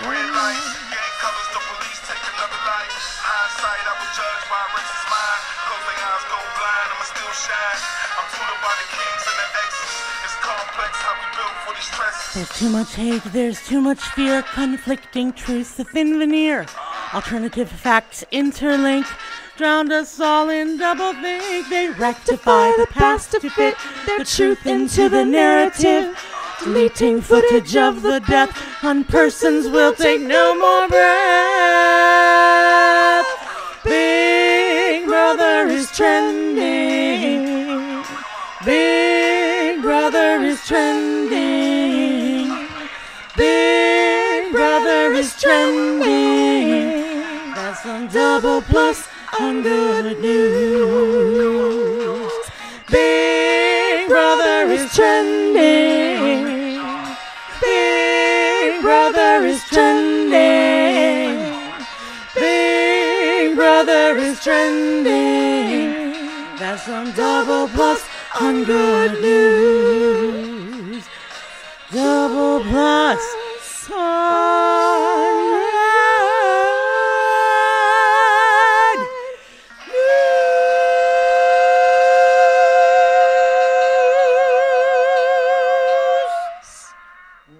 red lights, gang colors, the police take another life. Hindsight, I was judged by a racist mind. Close their eyes, go blind, I'ma still shine. I'm tutored by the kings and the exes. It's complex how we built for these stresses. There's too much hate, there's too much fear, conflicting truths, a thin veneer. Alternative facts interlink, drowned us all in doublethink. They rectify the past to fit their truth into the narrative. Deleting footage of the death on persons will take no more breath. Big Brother is trending. Big Brother is trending. Big Brother is trending. That's some double plus on good news. Big Brother is trending. Big Brother is trending. Big trending. That's some double plus on good news. Double plus on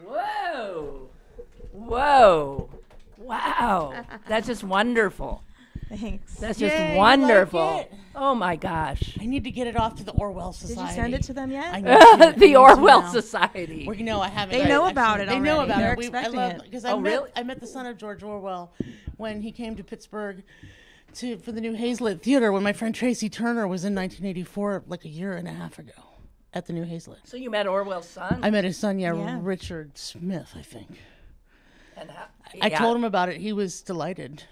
Whoa. Whoa. Wow. That's just wonderful. Thanks. That's Yay, just you wonderful. like it? Oh my gosh. I need to get it off to the Orwell Did Society. you send it to them yet? I need to- I need The to Orwell now. Society. Well, I haven't. They know about it They know already. about They're it. expecting it. Because Oh, really? I met the son of George Orwell when he came to Pittsburgh for the new Hazlitt Theater when my friend Tracy Turner was in 1984, like a year and a half ago, at the new Hazlitt. So you met Orwell's son? I met his son, Yeah. Richard Smith, I think. And how, I told him about it. He was delighted.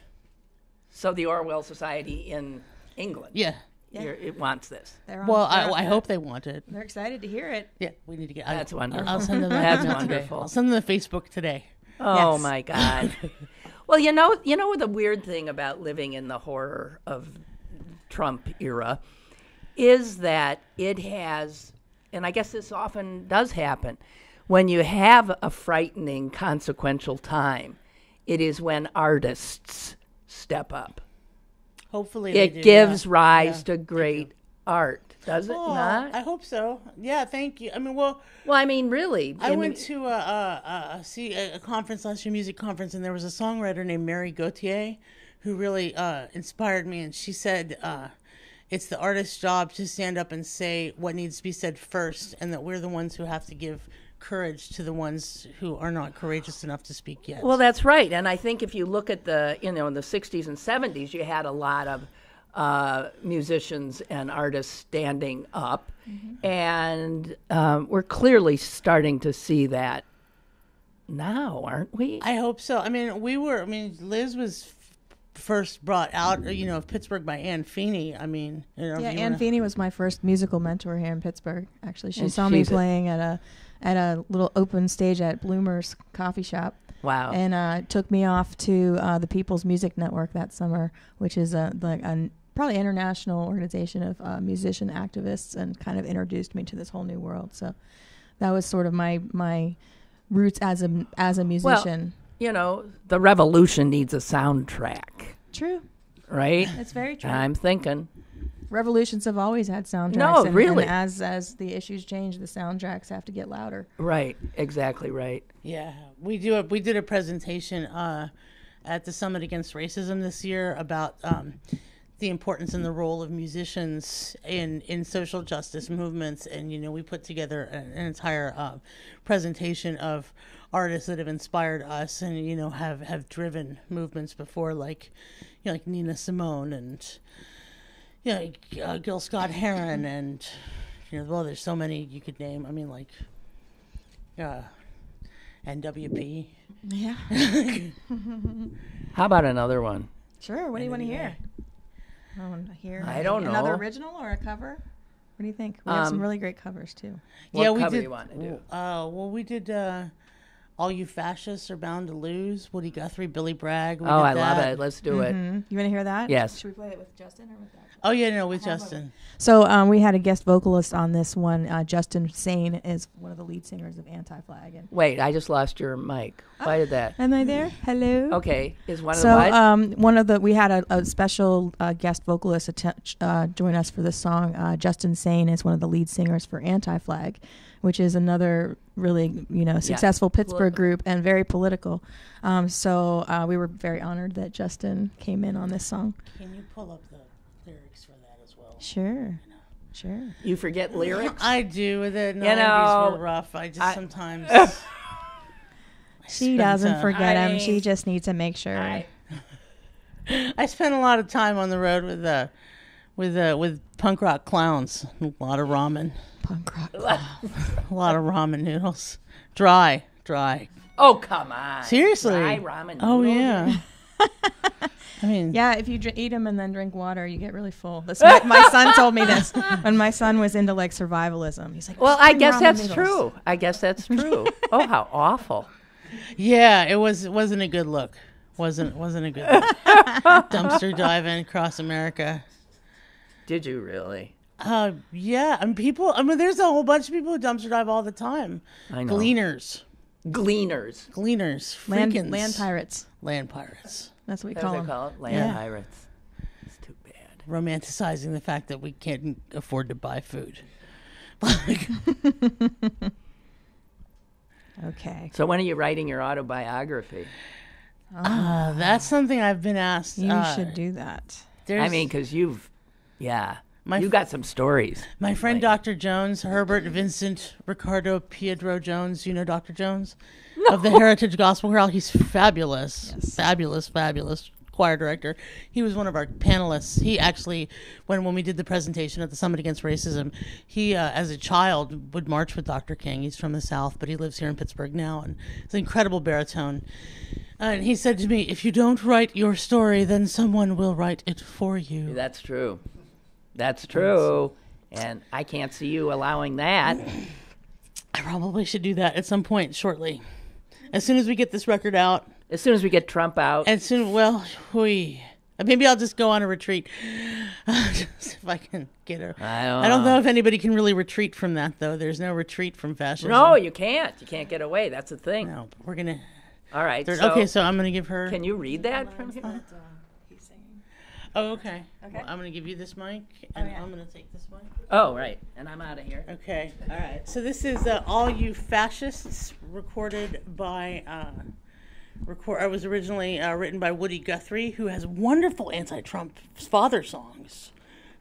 So the Orwell Society in England. Yeah. It wants this. They're on- Well, they're on I that. hope they want it. They're excited to hear it. Yeah, we need to get. That's wonderful. I'll send them that That's email today. wonderful. I'll send them the Facebook today. Oh Yes. my God. Well, you know the weird thing about living in the horror of Trump era is that it has, and I guess this often does happen, when you have a frightening, consequential time, it is when artists step up. Hopefully, they do, It gives yeah. rise Yeah, to great art, does it Oh, not? I hope so. Yeah, thank you. I mean, well, Well, I mean, really. I went to a conference last year, music conference, and there was a songwriter named Mary Gauthier who really inspired me. And she said, it's the artist's job to stand up and say what needs to be said first, and that we're the ones who have to give courage to the ones who are not courageous enough to speak yet. Well, that's right. And I think if you look at in the 60s and 70s, you had a lot of musicians and artists standing up. And we're clearly starting to see that now, aren't we? I hope so. I mean, Liz was first brought out, of Pittsburgh by Ann Feeney. I mean, Yeah, if you Ann wanna- Feeney was my first musical mentor here in Pittsburgh. Actually, she And saw me she's playing at a little open stage at Bloomer's coffee shop. Wow. And took me off to the People's Music Network that summer, which is probably international organization of musician activists, and kind of introduced me to this whole new world. So that was sort of my roots as a musician. The revolution needs a soundtrack, True. right? It's very true. I'm thinking. Revolutions have always had soundtracks. No, and, really. And as the issues change, the soundtracks have to get louder. Right, exactly right. Yeah, we did a presentation at the Summit Against Racism this year about the importance and the role of musicians in social justice movements, and we put together an entire presentation of artists that have inspired us and have driven movements before, like Nina Simone and Gil Scott Heron, and there's so many you could name. I mean, like NWP. Yeah. How about another one? Sure. What do you want to hear? I want to hear. I don't know. Another original or a cover? What do you think? We have some really great covers too. What we cover did. do you want to do? Well, we did. All You Fascists Are Bound to Lose. Woody Guthrie, Billy Bragg. We Oh, did I love that. it. Let's do it. You want to hear that? Yes. Should we play it with Justin or with that? Oh yeah, no, with Justin. So we had a guest vocalist on this one. Justin Sane is one of the lead singers of Anti-Flag. And Wait, I just lost your mic. Why did that? am I there? Hello. Okay, is one of So the what? we had a special guest vocalist join us for this song. Justin Sane is one of the lead singers for Anti-Flag, which is another really successful Pittsburgh group and very political. So we were very honored that Justin came in on this song. Can you pull up the lyrics for that as well? Sure. Sure. You forget lyrics? I do. The 90s know, were rough. I just sometimes. She doesn't forget him. She just needs to make sure. I spent a lot of time on the road with punk rock clowns. A lot of ramen. Punk rock. A lot of ramen noodles. Dry. Oh, come on. Seriously. Dry ramen Oh noodles? yeah. I mean, Yeah, if you eat them and then drink water, you get really full. My son told me this when my son was into like survivalism. He's like, Well, I "Eating guess ramen that's noodles." true. I guess that's true. Oh, how awful. yeah, it wasn't a good look. Wasn't a good dumpster diving across America. Did you really? Yeah, and people. I mean, there's a whole bunch of people who dumpster dive all the time. I know. Gleaners, Gleaners. Land freakins. pirates. Land pirates. That's what we That's call what them. they call it. Land Yeah. pirates. It's too bad. Romanticizing the fact that we can't afford to buy food. Okay. So when are you writing your autobiography? That's something I've been asked. You should do that. I mean, because you My got some stories. my friend Dr. Jones, Herbert Vincent Ricardo Piedro Jones, you know Dr. Jones? Of the Heritage Gospel Chorale. He's fabulous. Fabulous choir director. He was one of our panelists. He actually, when we did the presentation at the Summit Against Racism, he, as a child, would march with Dr. King. He's from the South, but he lives here in Pittsburgh now, and he's an incredible baritone. And he said to me, if you don't write your story, then someone will write it for you. That's true. That's true. And I can't see you allowing that. I probably should do that at some point shortly. As soon as we get this record out. As soon as we get Trump out. Maybe I'll just go on a retreat. Just if I can get her. I don't know if anybody can really retreat from that, though. There's no retreat from fascism. No, you can't. You can't get away. That's the thing. No, but we're going to. All right. So I'm going to give her. Can you read that from here? He's singing. Oh, okay. Okay. Well, I'm going to give you this mic, and I'm going to take this mic. Oh, right. And I'm out of here. Okay. All right. So this is All You Fascists, recorded by. It was originally written by Woody Guthrie, who has wonderful anti-Trump father songs.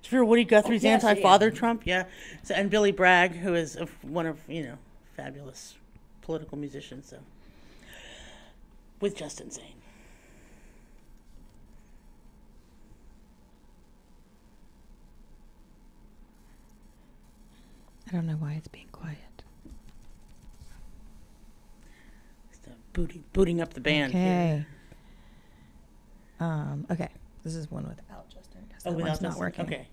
Did you hear Woody Guthrie's anti-father Trump? Yeah. So, and Billy Bragg, who is one of fabulous political musicians. So with Justin Zane. I don't know why it's being quiet. Booting up the band. Okay. Okay. This is one without Justin. Oh, That without one's not Justin. working. Okay.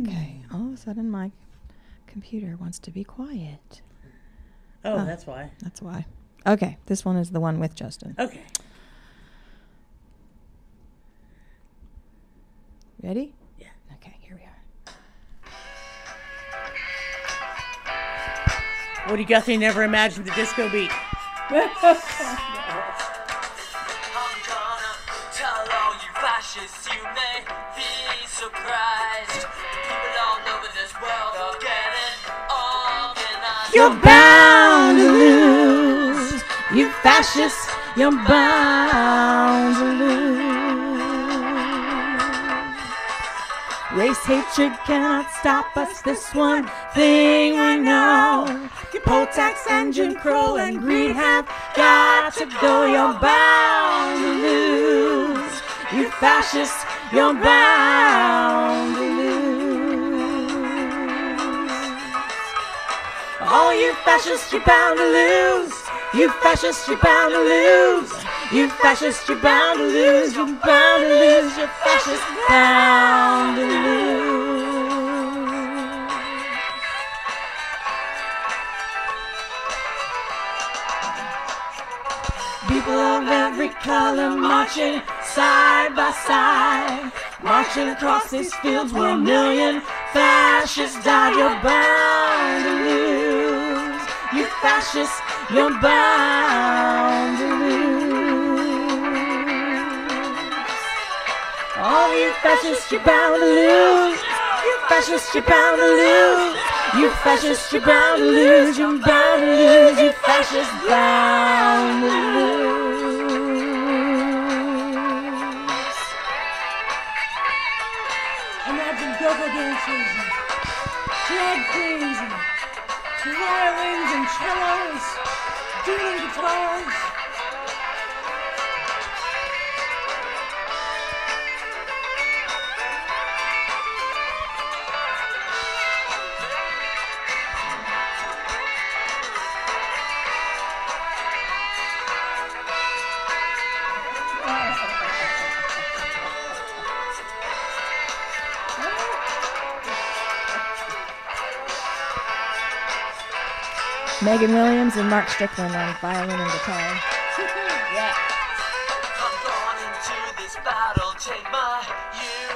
Okay. All of a sudden, my computer wants to be quiet. Oh, that's why. That's why. Okay. This one is the one with Justin. Okay. Ready? Yeah. Okay. Here we are. Woody Guthrie never imagined the disco beat. I'm gonna tell all you fascists, you may be surprised. The people all over this world are getting organized. You're bound to lose. You fascists, you're bound to lose. Race hatred cannot stop us. This one thing we know. Poll tax and Jim Crow and greed have got to go. You're bound to lose. You fascists, you're bound to lose. Oh, you fascists, you're bound to lose. You fascists, you're bound to lose. You fascists, you're bound to lose. You're bound to lose. You're fascists, bound to lose. People of every color marching side by side, marching across these fields where a million fascists died. You're bound to lose. You fascists, you're bound to lose. Oh, you fascists, you're bound to lose. You fascists, you're bound to lose. You fascists, you're bound to lose. You're bound to lose. You fascists, bound to lose. Imagine go-go dancers and drag queens and violins and cellos, dueling guitars. Megan Williams and Mark Strickland on violin and guitar. I'm going into this battle, take my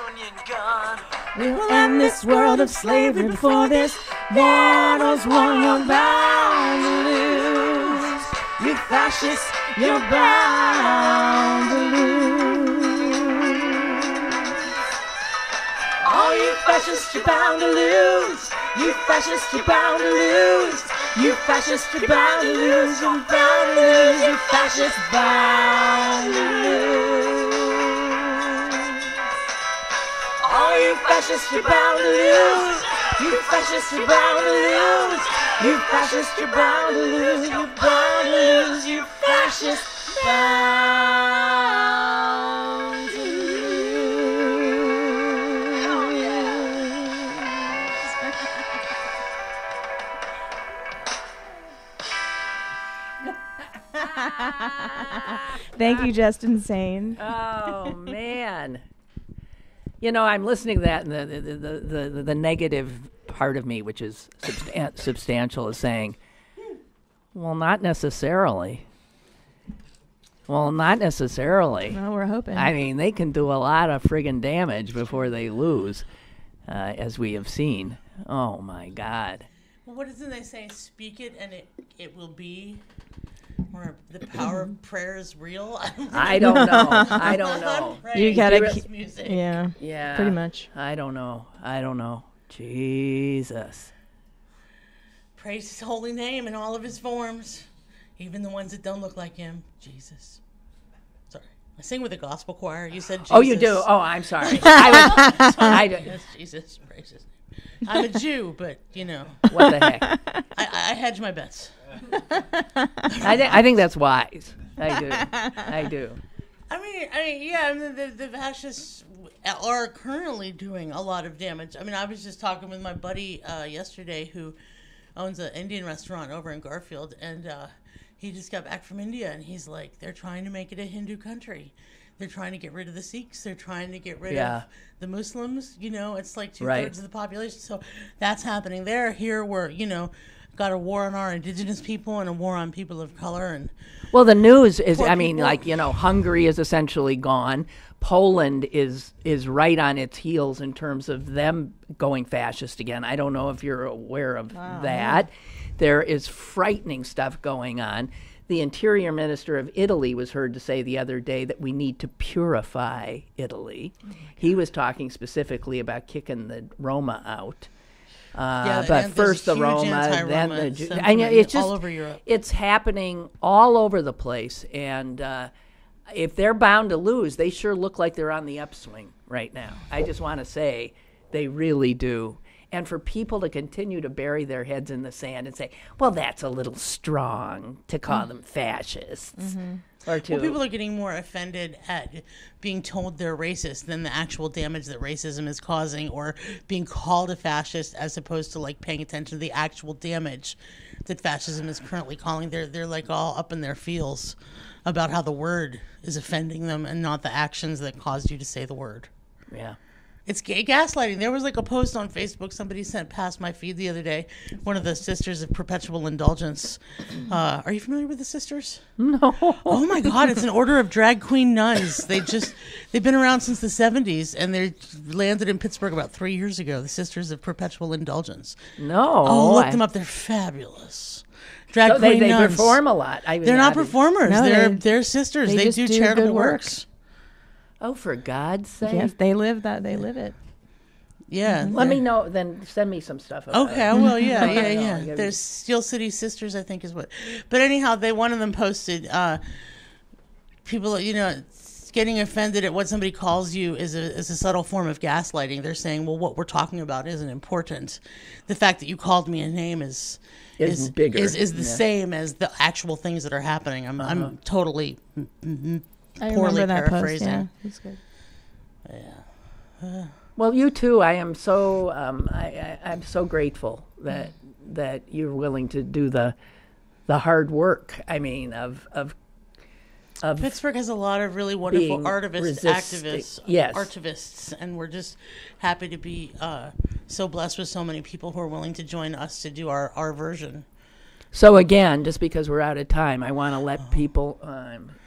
Union gun. We'll end this world of slavery before this battle's won. You're bound to lose. You fascists, you're bound to lose. All you fascists, you're bound to lose. You fascists, you're bound to lose. You fascists, you're bound to lose. You're bound to lose. You fascists, bound to lose. All you fascists, you're bound to lose. You fascists, you're bound to lose. You fascists, you're bound to lose. You're bound to lose. You fascists, bound to lose. Thank you, Justin Sane. Oh man! You know, I'm listening to that, and the negative part of me, which is substantial, is saying, "Well, not necessarily." Well, not necessarily. Well, we're hoping. I mean, they can do a lot of friggin' damage before they lose, as we have seen. Oh my God! Well, what isn't they say? Speak it and it will be. Or the power of prayer is real. I don't know. I don't know. You gotta music. Yeah. Pretty much. I don't know. Jesus. Praise his holy name in all of his forms, even the ones that don't look like him. Jesus. Sorry, I sing with a gospel choir. You said Jesus. Oh, you do. Oh, I'm sorry. I do. Yes, Jesus. Praise his name. I'm a Jew, but you know what the heck. I hedge my bets. I think that's wise. I do. I mean, yeah. The fascists are currently doing a lot of damage. I mean, I was just talking with my buddy yesterday who owns an Indian restaurant over in Garfield, and he just got back from India, and he's like, they're trying to make it a Hindu country. They're trying to get rid of the Sikhs. They're trying to get rid of the Muslims. You know, it's like 2/3 of the population. So that's happening there. Here we're, got a war on our indigenous people and a war on people of color. And well, the news is, I mean, like, Hungary is essentially gone. Poland is right on its heels in terms of them going fascist again. I don't know if you're aware of that. There is frightening stuff going on. The Interior Minister of Italy was heard to say the other day that we need to purify Italy. He was talking specifically about kicking the Roma out. But first the Roma, then the Jew. It's just all over Europe. It's happening all over the place, and if they're bound to lose, they sure look like they're on the upswing right now. I just want to say they really do. And for people to continue to bury their heads in the sand and say, well, that's a little strong to call them fascists. Mm-hmm. Or to, well, people are getting more offended at being told they're racist than the actual damage that racism is causing, or being called a fascist as opposed to like paying attention to the actual damage that fascism is currently calling. They're like all up in their feels about how the word is offending them and not the actions that caused you to say the word. Yeah. It's gay gaslighting. There was like a post on Facebook somebody sent past my feed the other day. One of the Sisters of Perpetual Indulgence. Are you familiar with the Sisters? No. Oh my God! It's an order of drag queen nuns. They've been around since the 70s, and they landed in Pittsburgh about 3 years ago. The Sisters of Perpetual Indulgence. No. Oh, look them up. They're fabulous. Drag queen they nuns. perform a lot. They're not performers. No, they're sisters. They just do charitable good works. Oh, for God's sake. Yes, they live that. They live it. Yeah. Let me know, then send me some stuff about Okay, I will. Yeah, No, yeah. There's Steel City Sisters, I think is what. But anyhow, one of them posted, people, getting offended at what somebody calls you is a subtle form of gaslighting. They're saying, well, what we're talking about isn't important. The fact that you called me a name is bigger. Is the same as the actual things that are happening. I'm totally I poorly remember that paraphrasing. post. Yeah, it's good. Yeah. Well, you too. I am so I'm so grateful that you're willing to do the hard work. I mean, of Pittsburgh has a lot of really wonderful activists, artivists, and we're just happy to be so blessed with so many people who are willing to join us to do our version So again, just because we're out of time, I want to let people.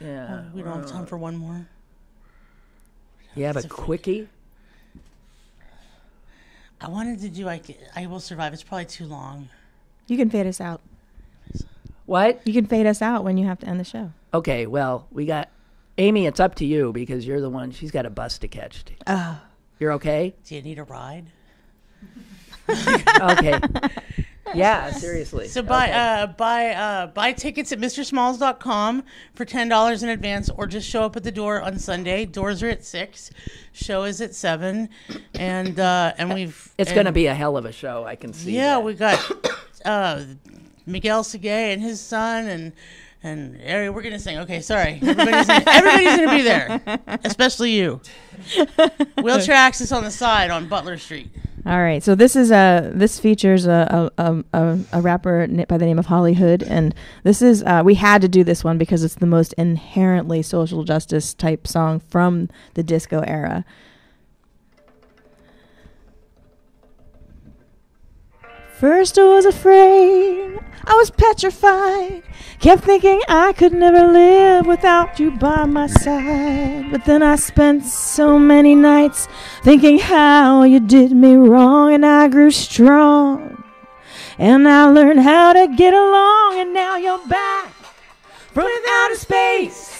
We don't have time for one more. You have a quickie? I wanted to do I Will Survive. It's probably too long. You can fade us out. What? You can fade us out when you have to end the show. Okay, well, we got Amy. It's up to you because you're the one. She's got a bus to catch. Oh. You're okay? Do you need a ride? Okay. Yeah, seriously. So buy tickets at mrsmalls.com for $10 in advance, or just show up at the door on Sunday. Doors are at 6. Show is at 7, and it's going to be a hell of a show. I can see. Yeah, that. we got Miguel Segay and his son, and Ari. We're gonna sing. Okay, sorry. Everybody's gonna be there, especially you. Wheelchair access on the side on Butler Street. All right, so this features a rapper by the name of Holly Hood, and this is we had to do this one because it's the most inherently social justice type song from the disco era. First I was afraid, I was petrified, kept thinking I could never live without you by my side. But then I spent so many nights thinking how you did me wrong, and I grew strong, and I learned how to get along, and now you're back from outer space.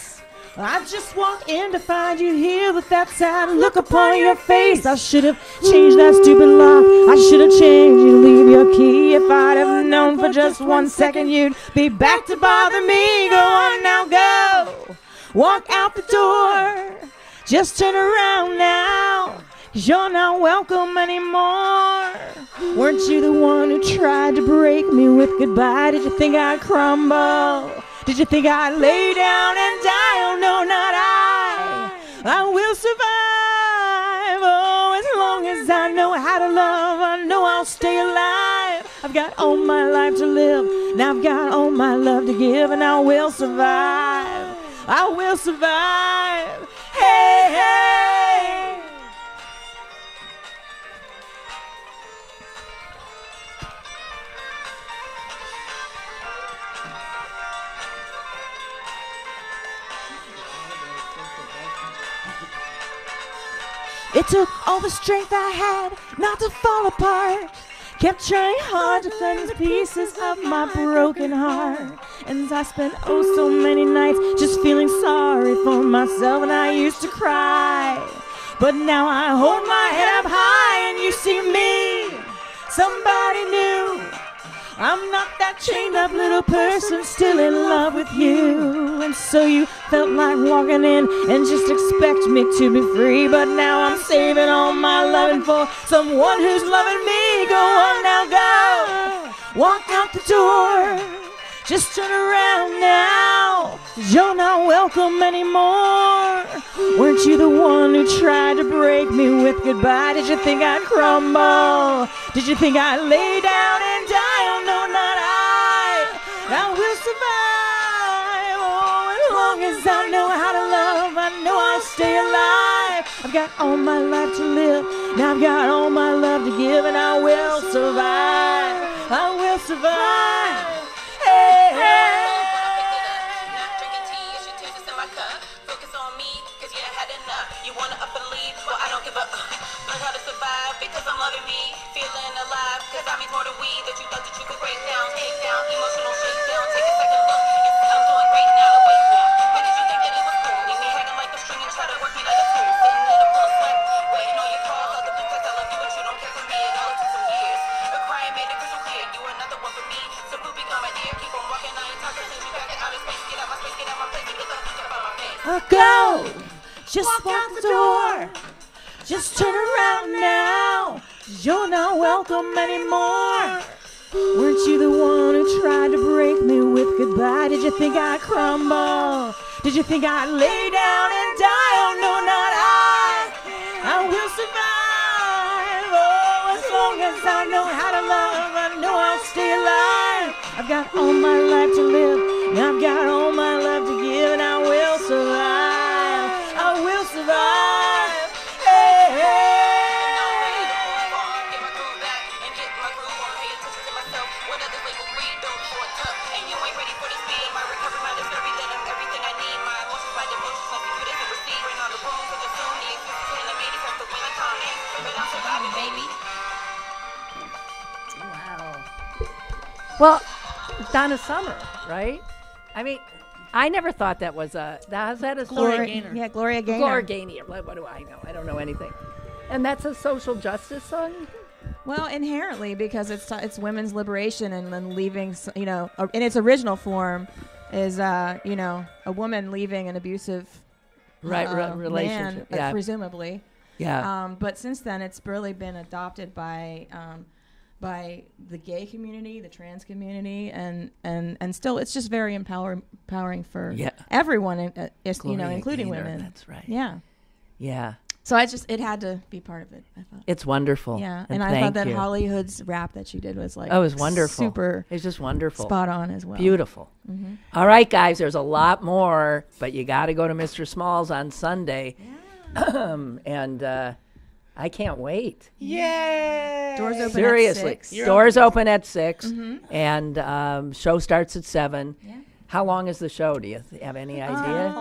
I just walked in to find you here with that sad look upon your face. I should have changed that stupid lock. I should have changed you to leave your key. If I'd have known for just 1 second you'd be back to bother me. Go on now, go. Walk out the door. Just turn around now, 'cause you're not welcome anymore. Weren't you the one who tried to break me with goodbye? Did you think I'd crumble? Did you think I'd lay down and die? Oh, no, not I. I will survive. Oh, as long as I know how to love, I know I'll stay alive. I've got all my life to live. Now I've got all my love to give, and I will survive. I will survive. Hey, hey. It took all the strength I had not to fall apart. Kept trying hard to cleanse pieces of my broken heart. And I spent oh so many nights just feeling sorry for myself, and I used to cry. But now I hold my head up high and you see me, somebody new. I'm not that chained up little person still in love with you. And so you felt like walking in and just expect me to be free. But now I'm saving all my loving for someone who's loving me. Go on now, go. Walk out the door. Just turn around now, 'cause you're not welcome anymore. Weren't you the one who tried to break me with goodbye? Did you think I'd crumble? Did you think I'd lay down and die? Oh, no, not I. I will survive. Oh, as long as I know how to love, I know I'll stay alive. I've got all my life to live. Now I've got all my love to give, and I will survive. I will survive. Hey, hey. Drinking tea, you should taste this in my cup. Focus on me, 'cause you had enough. You wanna up and leave? Well, I don't give up. Learn how to survive because I'm loving me. Feeling alive, 'cause I mean more than we that you thought that you could break down. Take down, emotional shakedown. Take a second look. Yes, I'm doing great now. Wait now. Why did you think that it was cool? Leave me hanging like a string and try to work me like a tool. Sitting in a pool of sweat, waiting on your call. All the blue text, I love you, but you don't care for me. It all took some years. But crying made it crystal clear. You were another one for me. So poopy on my ear. Keep on walking, I ain't talking. Since you back in outer space, get out my space, get out my place, and get the fuck out my face. Go. Just walk the door. Just turn around now. You're not welcome anymore. Weren't you the one who tried to break me with goodbye? Did you think I'd crumble? Did you think I'd lay down and die? Oh, no, not I. I will survive. Oh, as long as I know how to love, I know I'll stay alive. I've got all my life to live. Now I've got all my love to give, and I will survive. I will survive. Hey, hey. Get my groove back and get my groove on. Pay attention to myself. What others label greed, don't for a tuck. Bobby, baby. Wow. Well, Donna Summer, right? I mean, I never thought that was a. Is that a Gloria Gaynor. Yeah, Gloria Gaynor. Gloria Gaynor. What do I know? I don't know anything. And that's a social justice song? Well, inherently, because it's women's liberation and then leaving, in its original form is, a woman leaving an abusive relationship. man, Yeah. presumably. Yeah. But since then, it's really been adopted by the gay community, the trans community, and still, it's just very empowering for everyone, including Gaynor, women. That's right. Yeah. Yeah. So it had to be part of it, I thought. It's wonderful. Yeah, and I thought that Holly Hood's rap that she did was like, it was wonderful. Super. It's just wonderful. Spot on as well. Beautiful. Mm-hmm. All right, guys, there's a lot more, but you got to go to Mr. Small's on Sunday. Yeah. And I can't wait. Yay! Doors open Seriously. at 6. Doors open at 6, and show starts at 7. Yeah. How long is the show? Do you have any idea?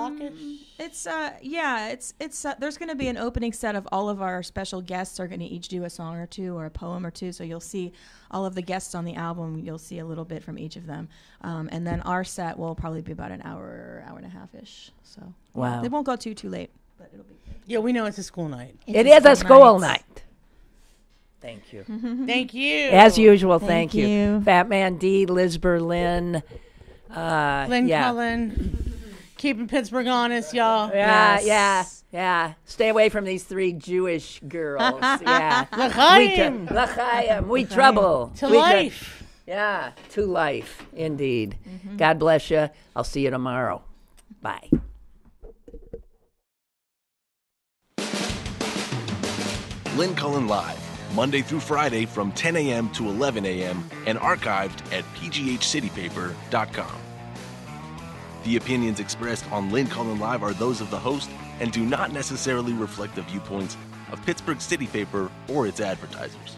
It's there's going to be an opening set of all of our special guests are going to each do a song or two or a poem or two. So you'll see all of the guests on the album. You'll see a little bit from each of them. And then our set will probably be about an hour and a half-ish. So Wow. It won't go too late, but it'll be good. Yeah, we know it's a school night. It is a school night. Thank you. Thank you. As usual, thank Thank you. Fat Man D, Liz Berlin. Lynn Cullen. Keeping Pittsburgh honest, y'all. Yeah. Stay away from these 3 Jewish girls. Yeah. L'chaim. L'chaim. We trouble. To life. Yeah, to life, indeed. God bless you. I'll see you tomorrow. Bye. Lynn Cullen Live, Monday through Friday from 10 a.m. to 11 a.m. and archived at pghcitypaper.com. The opinions expressed on Lynn Cullen Live are those of the host and do not necessarily reflect the viewpoints of Pittsburgh City Paper or its advertisers.